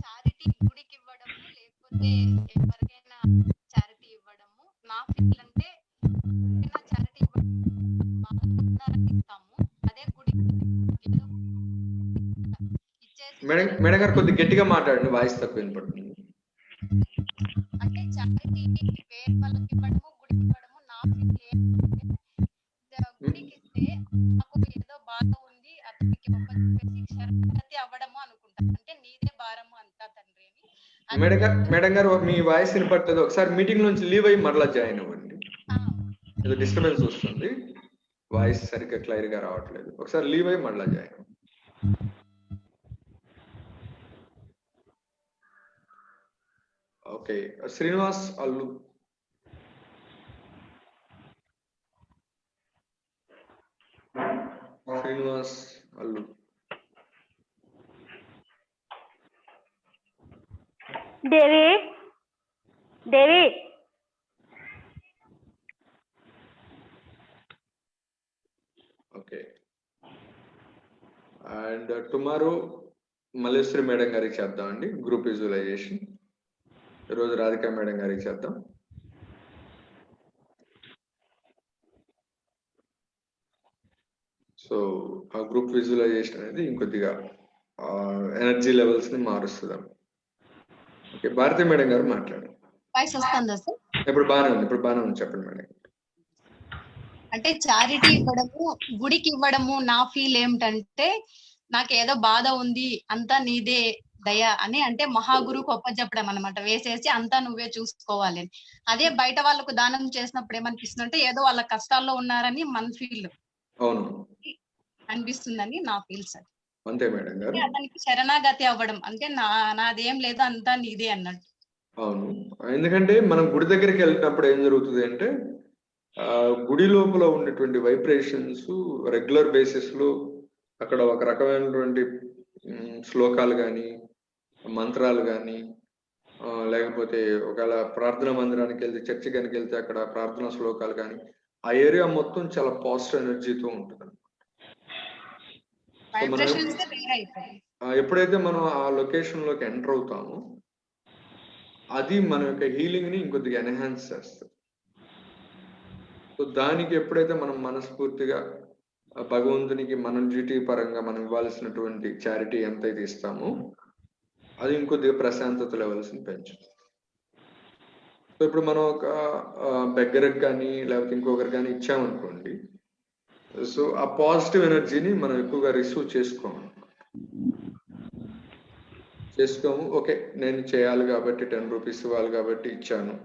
[SPEAKER 3] చారిటీ గుడికి ఇవ్వడము లేకపోతే ఎవరికైనా చారిటీ ఇవ్వడము నా ఫీల్ అంటే చారిటీ ఇస్తాము. అదే గుడి
[SPEAKER 1] మేడం గారు కొద్దిగా గట్టిగా మాట్లాడండి, వాయిస్ తక్కువ వినపడుతుంది.
[SPEAKER 3] అంటే చారిటీ వేరే వాళ్ళకి ఇవ్వడము గుడికి ఇవ్వడము నా ఫీల్ గుడికి ఇస్తే నాకు ఏదో బాధ ఉంది అతనికి శరణాగతి అవ్వడము అనుకుంటా. అంటే నీదే భారము అంతా తండ్రి అని.
[SPEAKER 1] మేడం గారు మీ వాయిస్ వినపడుతుంది. ఒకసారి మీటింగ్ నుంచి లీవ్ అయ్యి మరలా జాయిన్ అవ్వండి. ఏదో డిస్టర్బెన్స్ వస్తుంది, వాయిస్ సరిగ్గా క్లియర్ గా రావట్లేదు. ఒకసారి లీవ్ అయ్యి మరలా join. Okay, Srinivas Allu. Srinivas Allu.
[SPEAKER 5] Devi
[SPEAKER 1] okay. And tomorrow Malleswari madam గారికి చేద్దామండి గ్రూప్ విజువలైజేషన్. ఈరోజు రాధికా మేడం గారికి చేద్దాం. సో ఆ గ్రూప్ విజువలైజేషన్ అనేది ఇంకొద్దిగా ఎనర్జీ లెవెల్స్ ని మారుస్తుంది. ఓకే, భారతి మేడం గారు మాట్లాడండి.
[SPEAKER 3] వాయిస్ వస్తుందా సార్?
[SPEAKER 1] ఇప్పుడు బాగానే ఉంది, చెప్పండి మేడం.
[SPEAKER 3] అంటే చారిటీ ఇవ్వడము గుడికి ఇవ్వడము నా ఫీల్ ఏమిటంటే నాకు ఏదో బాధ ఉంది అంతా నీదే దయ అని, అంటే మహాగురుకు ఒప్పజెప్పడం అనమాట. వేసేసి అంతా నువ్వే చూసుకోవాలి. అదే బయట వాళ్ళకు దానం చేసినప్పుడు ఏమనిపిస్తుంది అంటే ఏదో వాళ్ళ కష్టాల్లో ఉన్నారని మన ఫీల్ అనిపిస్తుందని నా ఫీల్ సార్.
[SPEAKER 1] అంతే మేడం గారు.
[SPEAKER 3] అతనికి శరణాగతి అవ్వడం అంటే నాదేం లేదు అంతా నీదే అన్నట్టు.
[SPEAKER 1] అవును, ఎందుకంటే మనం గుడి దగ్గరికి వెళ్ళినప్పుడు ఏం జరుగుతుంది అంటే గుడి లోపల ఉండేటువంటి వైబ్రేషన్స్ రెగ్యులర్ బేసిస్ లో అక్కడ ఒక రకమైనటువంటి శ్లోకాలు కానీ మంత్రాలు కానీ లేకపోతే ఒకవేళ ప్రార్థనా మందిరానికి వెళ్తే చర్చి కనుక వెళ్తే అక్కడ ప్రార్థనా శ్లోకాలు కానీ ఆ ఏరియా మొత్తం చాలా పాజిటివ్ ఎనర్జీతో ఉంటుంది. ఎప్పుడైతే మనం ఆ లొకేషన్ లోకి ఎంటర్ అవుతామో అది మన యొక్క హీలింగ్ ని ఇంకొద్దిగా ఎన్హాన్స్ చేస్తుంది. సో దానికి ఎప్పుడైతే మనం మనస్ఫూర్తిగా భగవంతునికి మనం డ్యూటీ పరంగా మనం ఇవ్వాల్సినటువంటి చారిటీ ఎంతైతే ఇస్తామో అది ఇంకొద్దిగా ప్రశాంతత లెవెల్స్ ని పెంచుతుంది. సో ఇప్పుడు మనం ఒక బెగ్గరకు కానీ లేకపోతే ఇంకొకరికి కానీ ఇచ్చామనుకోండి, సో ఆ పాజిటివ్ ఎనర్జీని మనం ఎక్కువగా రిసీవ్ చేసుకోము. ఓకే నేను చేయాలి కాబట్టి 10 రూపీస్ ఇవ్వాలి కాబట్టి ఇచ్చాను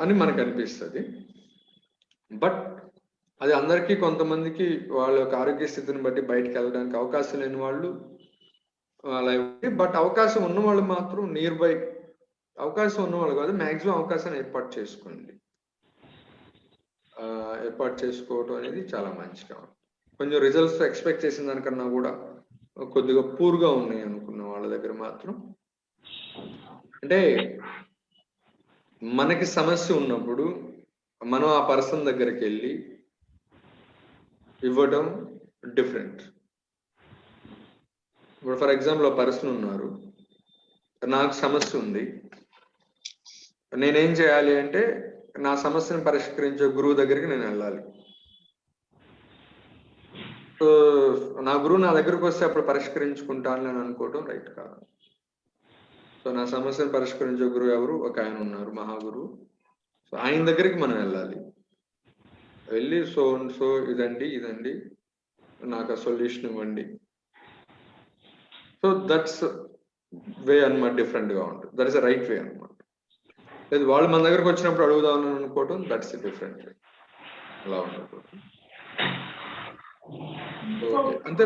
[SPEAKER 1] అని మనకు అనిపిస్తుంది. బట్ అది అందరికీ కొంతమందికి వాళ్ళ యొక్క ఆరోగ్య స్థితిని బట్టి బయటకు వెళ్ళడానికి అవకాశం లేని వాళ్ళు అలా. బట్ అవకాశం ఉన్న వాళ్ళు మాత్రం నియర్ బై, అవకాశం ఉన్నవాళ్ళు కాదు మ్యాక్సిమం అవకాశాన్ని ఏర్పాటు చేసుకోండి. ఏర్పాటు చేసుకోవటం అనేది చాలా మంచిగా. కొంచెం రిజల్ట్స్ ఎక్స్పెక్ట్ చేసిన దానికన్నా కూడా కొద్దిగా పూర్గా ఉన్నాయి అనుకున్న వాళ్ళ దగ్గర మాత్రం, అంటే మనకి సమస్య ఉన్నప్పుడు మనం ఆ పర్సన్ దగ్గరికి వెళ్ళి ఇవ్వడం డిఫరెంట్. ఇప్పుడు ఫర్ ఎగ్జాంపుల్ ఒక పర్సన్ ఉన్నారు, నాకు సమస్య ఉంది, నేనేం చేయాలి అంటే నా సమస్యను పరిష్కరించే గురువు దగ్గరికి నేను వెళ్ళాలి. సో నా గురువు నా దగ్గరకు వస్తే అప్పుడు పరిష్కరించుకుంటాను అని అనుకోవడం రైట్ కాదు. సో నా సమస్యను పరిష్కరించే గురువు ఎవరు? ఒక ఆయన ఉన్నారు, మహాగురువు. సో ఆయన దగ్గరికి మనం వెళ్ళాలి. వెళ్ళి సో ఇదండి నాకు ఆ సొల్యూషన్ ఇవ్వండి. సో దట్స్ వే అన్నమాట, డిఫరెంట్ గా ఉంటుంది. That is a right way అన్నమాట. లేదు వాళ్ళు మన దగ్గరకు వచ్చినప్పుడు అడుగుదామని అనుకోవటం, దట్స్ డిఫరెంట్ వే. అలా ఉండకూడదు. ఓకే, అంతే.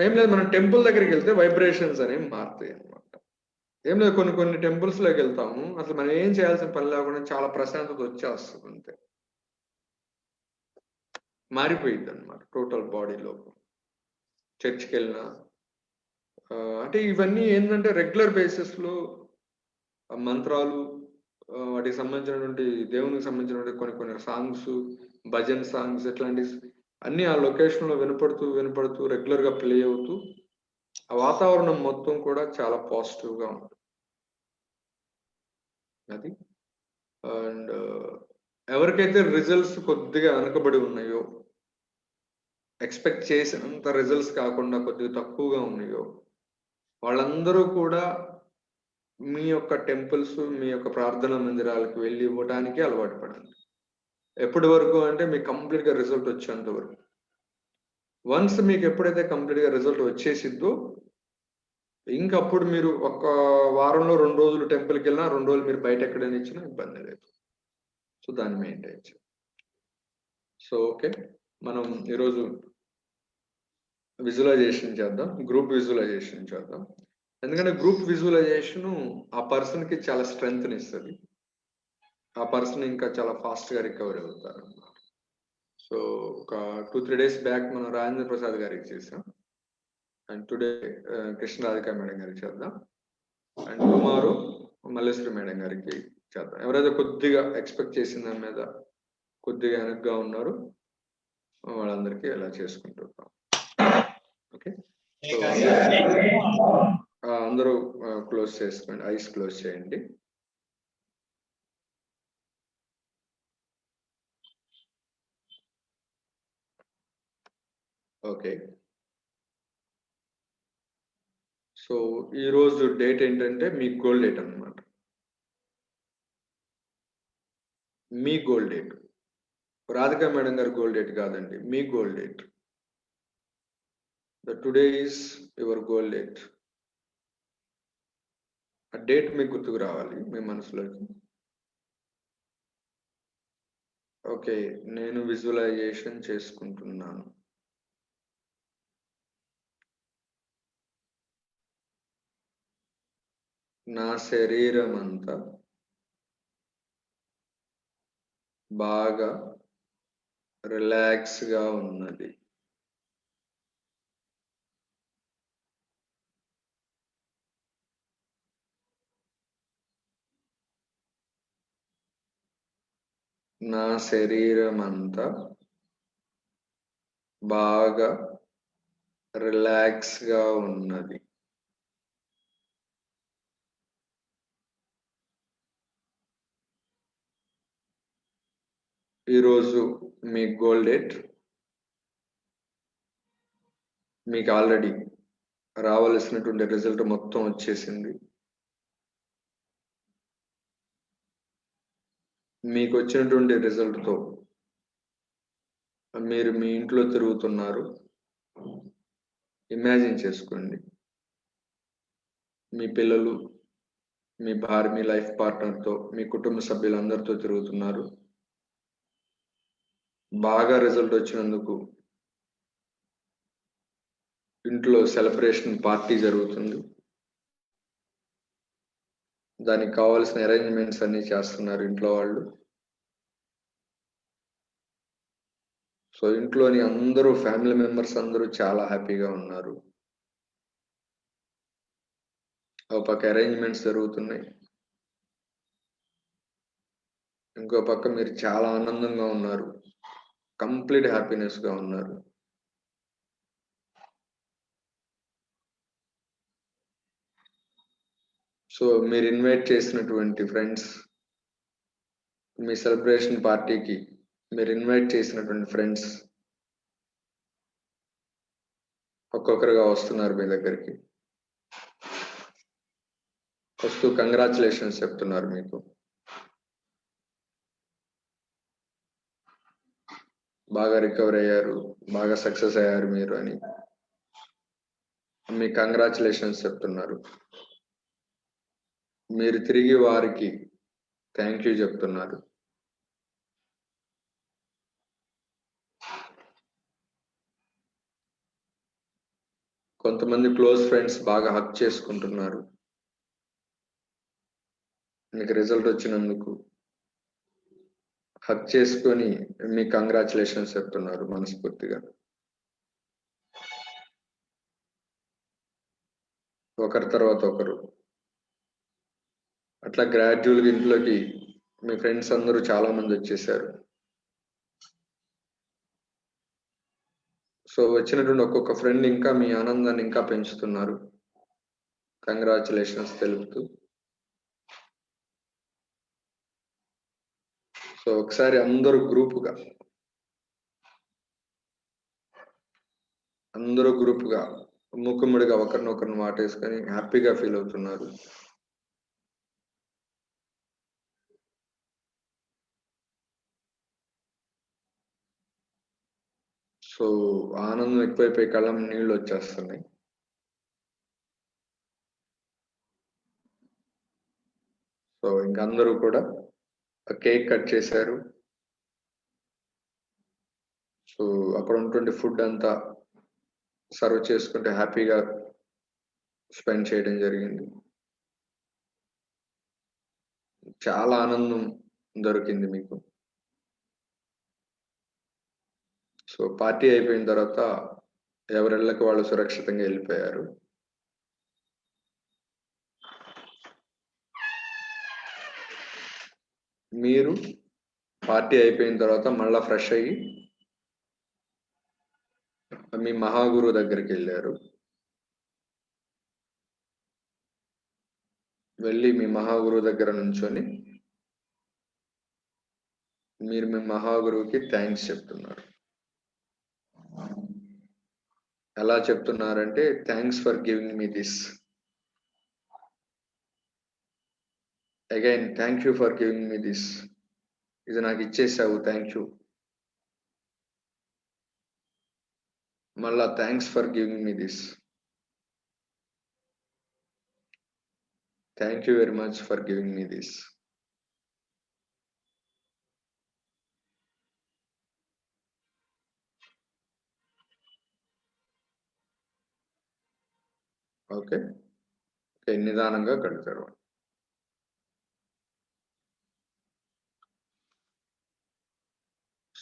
[SPEAKER 1] ఏం లేదు, మనం టెంపుల్ దగ్గరికి వెళ్తే వైబ్రేషన్స్ అనేవి మారుతాయి అనమాట. ఏం లేదు, కొన్ని టెంపుల్స్ లోకి వెళ్తాము, అసలు మనం ఏం చేయాల్సిన పని లేకుండా చాలా ప్రశాంతత వచ్చేస్తుంది, అంతే. మారిపోయింది అనమాట టోటల్ బాడీలో. చర్చ్కి వెళ్ళినా అంటే ఇవన్నీ ఏంటంటే రెగ్యులర్ బేసిస్ లో మంత్రాలు, వాటికి సంబంధించినటువంటి దేవునికి సంబంధించినటువంటి కొన్ని సాంగ్స్, భజన్ సాంగ్స్, ఇట్లాంటి అన్ని ఆ లొకేషన్ లో వినపడుతూ రెగ్యులర్ గా ప్లే అవుతూ ఆ వాతావరణం మొత్తం కూడా చాలా పాజిటివ్ గా ఉంటుంది అది. అండ్ ఎవరికైతే రిజల్ట్స్ కొద్దిగా వెనకబడి ఉన్నాయో, ఎక్స్పెక్ట్ చేసినంత రిజల్ట్స్ కాకుండా కొద్దిగా తక్కువగా ఉన్నాయో, వాళ్ళందరూ కూడా మీ యొక్క టెంపుల్స్, మీ యొక్క ప్రార్థనా మందిరాలకు వెళ్ళి ఇవ్వడానికి అలవాటు పడండి. ఎప్పటి వరకు అంటే మీకు కంప్లీట్ గా రిజల్ట్ వచ్చేంత వరకు. వన్స్ మీకు ఎప్పుడైతే కంప్లీట్ గా రిజల్ట్ వచ్చేసిద్దో, ఇంకప్పుడు మీరు ఒక వారంలో 2 రోజులు టెంపుల్కి వెళ్ళినా, 2 రోజులు మీరు బయట ఎక్కడైనా ఇచ్చినా ఇబ్బంది లేదు. సో దాన్ని మెయింటైన్ చేయాలి. సో ఓకే, మనం ఈరోజు విజువలైజేషన్ చేద్దాం, గ్రూప్ విజువలైజేషన్ చేద్దాం. ఎందుకంటే గ్రూప్ విజువలైజేషన్ ఆ పర్సన్ కి చాలా స్ట్రెంగ్త్ ఇస్తుంది. ఆ పర్సన్ ఇంకా చాలా ఫాస్ట్ గా రికవర్ అవుతారు అన్నమాట. సో ఒక 2-3 days బ్యాక్ మనం రాజేంద్ర ప్రసాద్ గారికి చేసాం, and today Krishna Radhika madam గారికి చేద్దాం, అండ్ టుమారో మల్లేశ్వరి మేడం గారికి చేద్దాం. ఎవరైతే కొద్దిగా ఎక్స్పెక్ట్ చేసిన దాని మీద కొద్దిగా వెనక్గా ఉన్నారు వాళ్ళందరికీ ఎలా చేసుకుంటున్నాం. ఓకే, సో అందరూ క్లోజ్ చేసుకోండి, ఐస్ క్లోజ్ చేయండి. ఓకే, సో ఈరోజు డేట్ ఏంటంటే మీ గోల్ డేట్ అన్నమాట. మీ గోల్ డేట్, రాధికా మేడం గారి గోల్ డేట్ కాదండి, మీ goal date. The today is your goal date. ఆ డేట్ మీకు గుర్తుకు రావాలి మీ మనసులోకి. ఓకే, నేను విజువలైజేషన్ చేసుకుంటున్నాను. నా శరీరం అంతా బాగా రిలాక్స్ గా ఉన్నది. నా శరీరం అంతా బాగా రిలాక్స్ గా ఉన్నది. ఈరోజు మీ గోల్ డేట్. మీకు ఆల్రెడీ రావాల్సినటువంటి రిజల్ట్ మొత్తం వచ్చేసింది. మీకు వచ్చినటువంటి రిజల్ట్తో మీరు మీ ఇంట్లో తిరుగుతున్నారు. ఇమాజిన్ చేసుకోండి, మీ పిల్లలు, మీ భార్య, మీ లైఫ్ పార్ట్నర్తో, మీ కుటుంబ సభ్యులందరితో తిరుగుతున్నారు. బాగా రిజల్ట్ వచ్చినందుకు ఇంట్లో సెలబ్రేషన్ పార్టీ జరుగుతుంది. దానికి కావాల్సిన అరేంజ్మెంట్స్ అన్ని చేస్తున్నారు ఇంట్లో వాళ్ళు. సో ఇంట్లోని అందరూ, ఫ్యామిలీ మెంబర్స్ అందరూ చాలా హ్యాపీగా ఉన్నారు. ఒక పక్క అరేంజ్మెంట్స్ జరుగుతున్నాయి, ఇంకో పక్క మీరు చాలా ఆనందంగా ఉన్నారు, కంప్లీట్ హ్యాపీనెస్ గా ఉన్నారు. సో మీరు ఇన్వైట్ చేసినటువంటి ఫ్రెండ్స్, మీ సెలబ్రేషన్ పార్టీకి మీరు ఇన్వైట్ చేసినటువంటి ఫ్రెండ్స్ ఒక్కొక్కరుగా వస్తున్నారు మీ దగ్గరికి. వస్తూ కంగ్రాచులేషన్స్ చెప్తున్నారు మీకు. బాగా రికవర్ అయ్యారు, బాగా సక్సెస్ అయ్యారు మీరు అని మీ కంగ్రాచులేషన్స్ చెప్తున్నారు. మీరు తిరిగి వారికి థ్యాంక్ యూ చెప్తున్నారు. కొంతమంది క్లోజ్ ఫ్రెండ్స్ బాగా హక్ చేసుకుంటున్నారు మీకు రిజల్ట్ వచ్చినందుకు. హక్ చేసుకొని మీ కంగ్రాచులేషన్స్ చెప్తున్నారు మనస్ఫూర్తిగా. ఒకరి తర్వాత ఒకరు అట్లా గ్రాడ్యువల్గా ఇంట్లోకి మీ ఫ్రెండ్స్ అందరూ చాలా మంది వచ్చేసారు. సో వచ్చినటువంటి ఒక్కొక్క ఫ్రెండ్ ఇంకా మీ ఆనందాన్ని ఇంకా పెంచుతున్నారు కంగ్రాచులేషన్స్ తెలుపుతూ. సో ఒకసారి అందరూ గ్రూప్గా మూకుమ్మడిగా ఒకరినొకరిని మాటేసుకొని హ్యాపీగా ఫీల్ అవుతున్నారు. సో ఆనందం ఎక్కువైపోయి కళ్ళం నీళ్ళు వచ్చేస్తున్నాయి. సో ఇంకా అందరూ కూడా కేక్ కట్ చేశారు. సో అక్కడ ఉన్నటువంటి ఫుడ్ అంతా సర్వ్ చేసుకుంటే హ్యాపీగా స్పెండ్ చేయడం జరిగింది. చాలా ఆనందం దొరికింది మీకు. సో పార్టీ అయిపోయిన తర్వాత ఎవరిళ్ళకి వాళ్ళు సురక్షితంగా వెళ్ళిపోయారు. మీరు పార్టీ అయిపోయిన తర్వాత మళ్ళా ఫ్రెష్ అయ్యి మీ మహాగురువు దగ్గరికి వెళ్ళారు. వెళ్ళి మీ మహాగురువు దగ్గర నుంచొని మీరు మీ మహాగురువుకి థ్యాంక్స్ చెప్తున్నారు. ఎలా చెప్తున్నారంటే, thanks for giving me this. Again thank you for giving me this. ఇది నాకు ఇచ్చేసావు, థ్యాంక్ యూ. మళ్ళా thanks for giving me this. Thank you very much for giving me this. Okay, నిదానంగా కడతారు.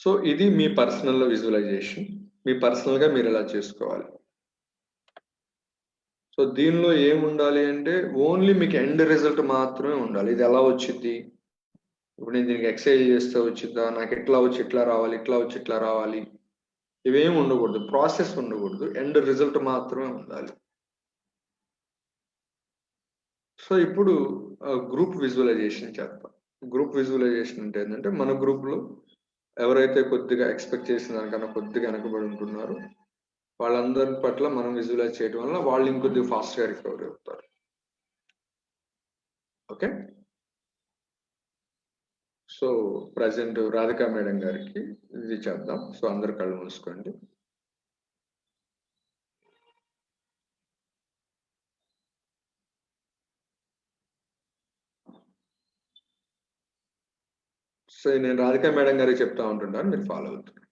[SPEAKER 1] సో ఇది మీ పర్సనల్ విజువలైజేషన్. మీ personal గా మీరు ఎలా చేసుకోవాలి. సో దీనిలో ఏముండాలి అంటే ఓన్లీ మీకు ఎండ్ రిజల్ట్ మాత్రమే ఉండాలి. ఇది ఎలా వచ్చింది, ఇప్పుడు నేను దీనికి ఎక్సైజ్ చేస్తే వచ్చిందా, నాకు ఎట్లా వచ్చి ఇట్లా రావాలి, ఇట్లా వచ్చి ఇట్లా రావాలి, ఇవేమి ఉండకూడదు. ప్రాసెస్ ఉండకూడదు, ఎండ్ రిజల్ట్ మాత్రమే ఉండాలి. సో ఇప్పుడు గ్రూప్ విజువలైజేషన్ చేద్దాం. గ్రూప్ విజువలైజేషన్ అంటే ఏంటంటే, మన గ్రూప్ లో ఎవరైతే కొద్దిగా ఎక్స్పెక్ట్ చేసిన దానికన్నా కొద్దిగా వెనకబడి ఉంటున్నారో వాళ్ళందరి పట్ల మనం విజువలైజ్ చేయడం వల్ల వాళ్ళు ఇంకొద్దిగా ఫాస్ట్ గా రికవర్ అవుతారు. Okay, so present Radhika madam గారికి ఇది చేద్దాం. సో అందరు కళ్ళు మూసుకోండి. సో నేను రాధికా మేడం గారికి చెప్తా ఉంటున్నాను, మీరు ఫాలో అవుతున్నారు.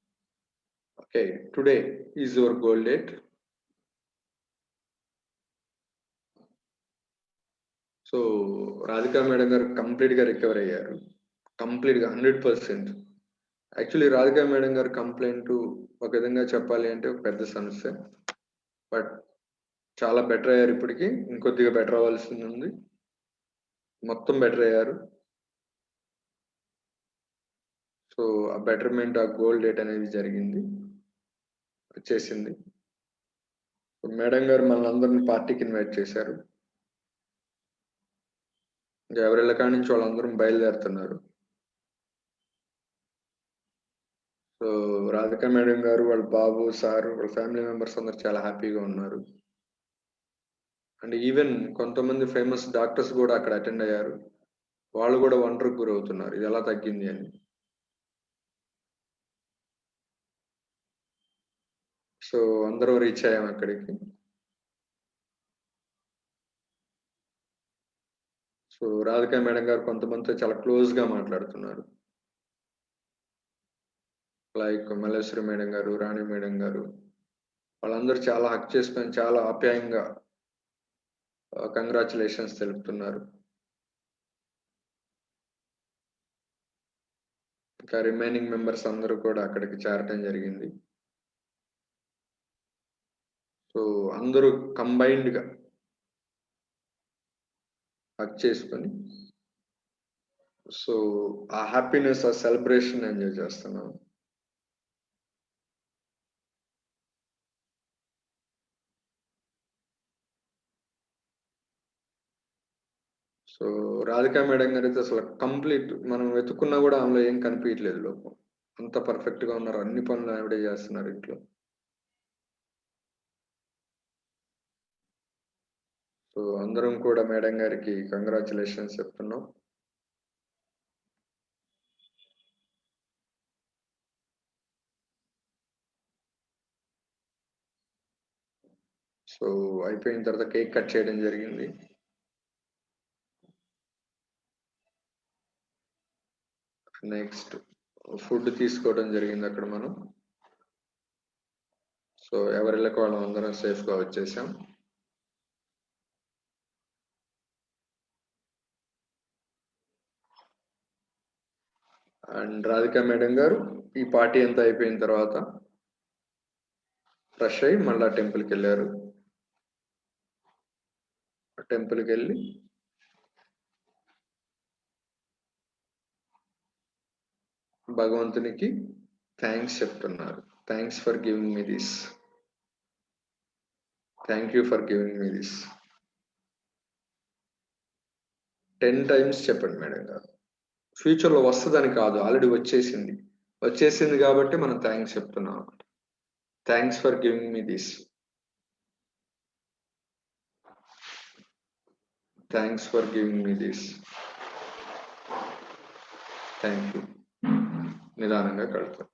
[SPEAKER 1] Okay, today is your goal date. So Radhika madam గారు కంప్లీట్ గా రికవర్ అయ్యారు, కంప్లీట్ గా 100%. యాక్చువల్లీ రాధికా మేడం గారు కంప్లైంట్ ఒక విధంగా చెప్పాలి అంటే ఒక పెద్ద సమస్య, బట్ చాలా బెటర్ అయ్యారు. ఇప్పటికి ఇంకొద్దిగా బెటర్ అవ్వాల్సింది ఉంది. మొత్తం బెటర్ అయ్యారు. సో ఆ బెటర్మెంట్, ఆ గోల్ డేట్ అనేది జరిగింది, వచ్చేసింది. మేడం గారు మనల్ని అందరిని పార్టీకి ఇన్వైట్ చేశారు. ఇంకా ఎవరిళ్ళ కాడి నుంచి వాళ్ళందరం బయలుదేరుతున్నారు. సో రాధిక మేడం గారు, వాళ్ళ బాబు, సార్, వాళ్ళ ఫ్యామిలీ మెంబర్స్ అందరు చాలా హ్యాపీగా ఉన్నారు. అండ్ ఈవెన్ కొంతమంది ఫేమస్ డాక్టర్స్ కూడా అక్కడ అటెండ్ అయ్యారు. వాళ్ళు కూడా వండర్కి గురవుతున్నారు ఇది ఎలా తగ్గింది అని. సో అందరూ రీచ్ అయ్యాం అక్కడికి. సో రాధిక మేడం గారు కొంతమందితో చాలా క్లోజ్ గా మాట్లాడుతున్నారు. లైక్ మల్లేశ్వరి మేడం గారు, రాణి మేడం గారు, వాళ్ళందరూ చాలా హక్ చేసుకొని చాలా ఆప్యాయంగా కంగ్రాచులేషన్స్ తెలుపుతున్నారు. ఇంకా రిమైనింగ్ మెంబర్స్ అందరూ కూడా అక్కడికి చేరటం జరిగింది. సో అందరూ కంబైన్డ్ గా హక్ చేసుకొని సో ఆ హ్యాపీనెస్, ఆ సెలబ్రేషన్ ఎంజాయ్ చేస్తున్నాం. సో రాధికా మేడం గారు అయితే అసలు కంప్లీట్ మనం వెతుక్కున్నా కూడా ఆమెలో ఏం కనిపించట్లేదు లోపం. అంత పర్ఫెక్ట్ గా ఉన్నారు, అన్ని పనులు ఆవిడే చేస్తున్నారు ఇంట్లో. సో అందరం కూడా మేడం గారికి కంగ్రాచులేషన్స్ చెప్తున్నాం. సో అయిపోయిన తర్వాత కేక్ కట్ చేయడం జరిగింది. నెక్స్ట్ ఫుడ్ తీసుకోవడం జరిగింది అక్కడ మనం. సో ఎవరిళ్ళకి వాళ్ళం అందరం సేఫ్ గా వచ్చేసాం. అండ్ రాధికా మేడం గారు ఈ పార్టీ అంతా అయిపోయిన తర్వాత ఫ్రెష్ అయ్యి మళ్ళా టెంపుల్కి వెళ్ళారు. టెంపుల్కి వెళ్ళి భగవంతునికి థ్యాంక్స్ చెప్తున్నారు. Thanks for giving me this, thank you for giving me this 10 times చెప్పండి మేడం గారు. ఫ్యూచర్ లో వస్తుందని కాదు, ఆల్రెడీ వచ్చేసింది. వచ్చేసింది కాబట్టి మనం థ్యాంక్స్ చెప్తున్నాం. Thanks for giving me this, thanks for giving me this, thank you. నిదానంగా కడతాం.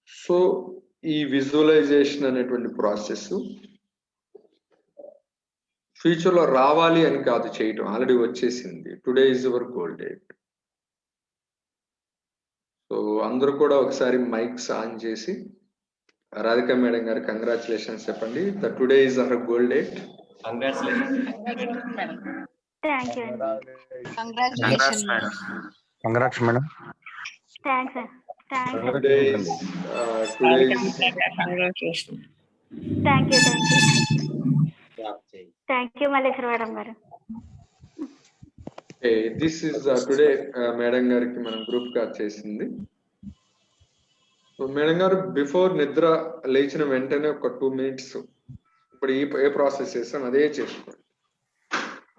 [SPEAKER 1] సో ఈ విజువలైజేషన్ అనేటువంటి ప్రాసెస్ ఫ్యూచర్ లో రావాలి అని కాదు చేయటం, ఆల్రెడీ వచ్చేసింది. Today is your goal date. So అందరూ కూడా ఒకసారి మైక్స్ ఆన్ చేసి రాధికా మేడం గారు కంగ్రాచులేషన్స్ చెప్పండి. The today is our goal date.
[SPEAKER 5] Thank you.
[SPEAKER 3] Congratulation
[SPEAKER 6] congrats madam.
[SPEAKER 5] Thanks sir. Thanks.
[SPEAKER 1] Today is
[SPEAKER 5] thank you. Thank you Malleswara madam గారు.
[SPEAKER 1] This is today madam గారికి మనం group గా చేసింది. మేడం గారు before నిద్ర లేచిన వెంటనే ఒక 2 minutes ఇప్పుడు ఏ ప్రాసెస్ చేస్తాం అదే చేసుకోండి.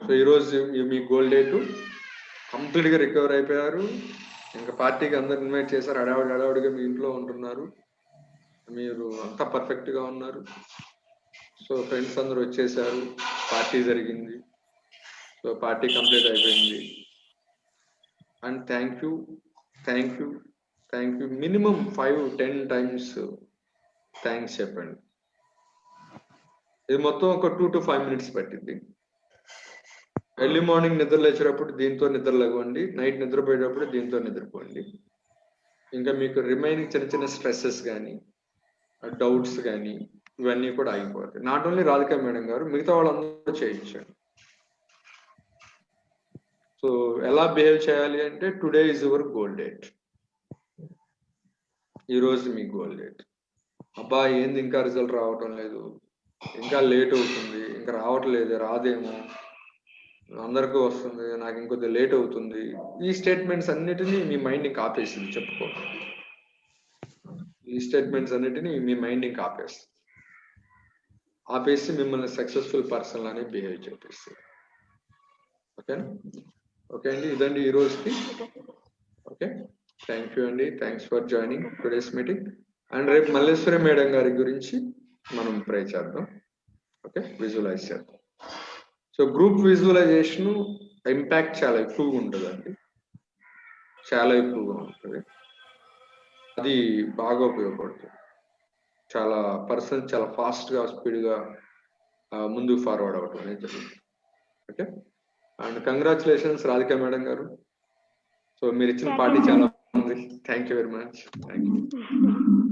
[SPEAKER 1] సో ఈరోజు మీ గోల్ డేట్ కంప్లీట్ గా రికవర్ అయిపోయారు. ఇంకా పార్టీకి అందరు ఇన్వైట్ చేశారు. హడావుడిగా మీ ఇంట్లో ఉంటున్నారు. మీరు అంతా పర్ఫెక్ట్ గా ఉన్నారు. సో ఫ్రెండ్స్ అందరూ వచ్చేసారు, పార్టీ జరిగింది. సో పార్టీ కంప్లీట్ అయిపోయింది. And thank you, thank you, thank you minimum 5-10 times thanks చెప్పండి. ఇది మొత్తం ఒక 2 to 5 minutes పట్టింది. ఎర్లీ మార్నింగ్ నిద్ర లేచేటప్పుడు దీంతో నిద్ర లేవండి, నైట్ నిద్రపోయేటప్పుడు దీంతో నిద్రపోండి. ఇంకా మీకు రిమైనింగ్ చిన్న చిన్న స్ట్రెస్సెస్ కానీ డౌట్స్ కానీ ఇవన్నీ కూడా ఆగిపోతాయి. నాట్ ఓన్లీ రాధికా మేడం గారు, మిగతా వాళ్ళందరూ చేయించండి. సో ఎలా బిహేవ్ చేయాలి అంటే today is your goal date. ఈరోజు మీ గోల్ డేట్. అబ్బా ఏంది ఇంకా రిజల్ట్ రావటం లేదు, ఇంకా లేట్ అవుతుంది, ఇంకా రావట్లేదు, రాదేమో, అందరికీ వస్తుంది, నాకు ఇంకొద్ది లేట్ అవుతుంది. ఈ స్టేట్మెంట్స్ అన్నిటినీ మీ మైండ్ ఇంకా ఆపేసింది. చెప్పుకో, ఈ స్టేట్మెంట్స్ అన్నిటినీ మీ మైండ్ ఇంకా ఆపేసి మిమ్మల్ని సక్సెస్ఫుల్ పర్సన్ అని బిహేవ్ చేపిస్తుంది. ఓకేనా? ఓకే అండి, ఇదండి ఈ రోజుకి. ఓకే, థ్యాంక్ యూ అండి, thanks for joining today's meeting. And రేపు మల్లేశ్వరి మేడం గారి గురించి మనం ప్రే చేద్దాం. ఓకే, విజువలైజ్ చేద్దాం. సో గ్రూప్ విజువలైజేషన్ ఇంపాక్ట్ చాలా ఎక్కువగా ఉంటుందండి, చాలా ఎక్కువగా ఉంటుంది. అది బాగా ఉపయోగపడుతుంది. చాలా పర్సన్ చాలా ఫాస్ట్గా స్పీడ్గా ముందుకు ఫార్వర్డ్ అవ్వడం అనేది జరుగుతుంది. Okay, and congratulations Radhika madam గారు. సో మీరు ఇచ్చిన పార్టీ చాలా ఉంది. Thank you very much. Thank you.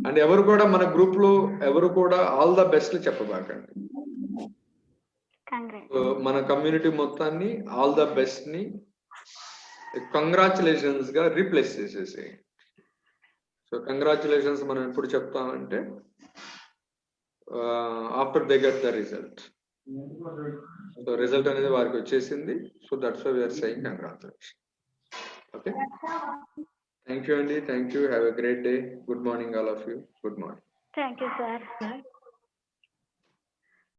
[SPEAKER 1] And ఎవరు కూడా మన గ్రూప్ లో ఎవరు కూడా ఆల్ ద బెస్ట్ చెప్పబాకండి. సో మన కమ్యూనిటీ మొత్తాన్ని ఆల్ ద బెస్ట్ ని కంగ్రాచులేషన్స్ గా రీప్లేస్ చేసేసి. సో కంగ్రాచులేషన్స్ మనం ఎప్పుడు చెప్తామంటే after they get the result. So result అనేది వారికి వచ్చేసింది. So that's why we're saying congratulation. Okay, thank you అండి, thank you. Have a great day. Good morning all of you. Good morning.
[SPEAKER 5] Thank you sir.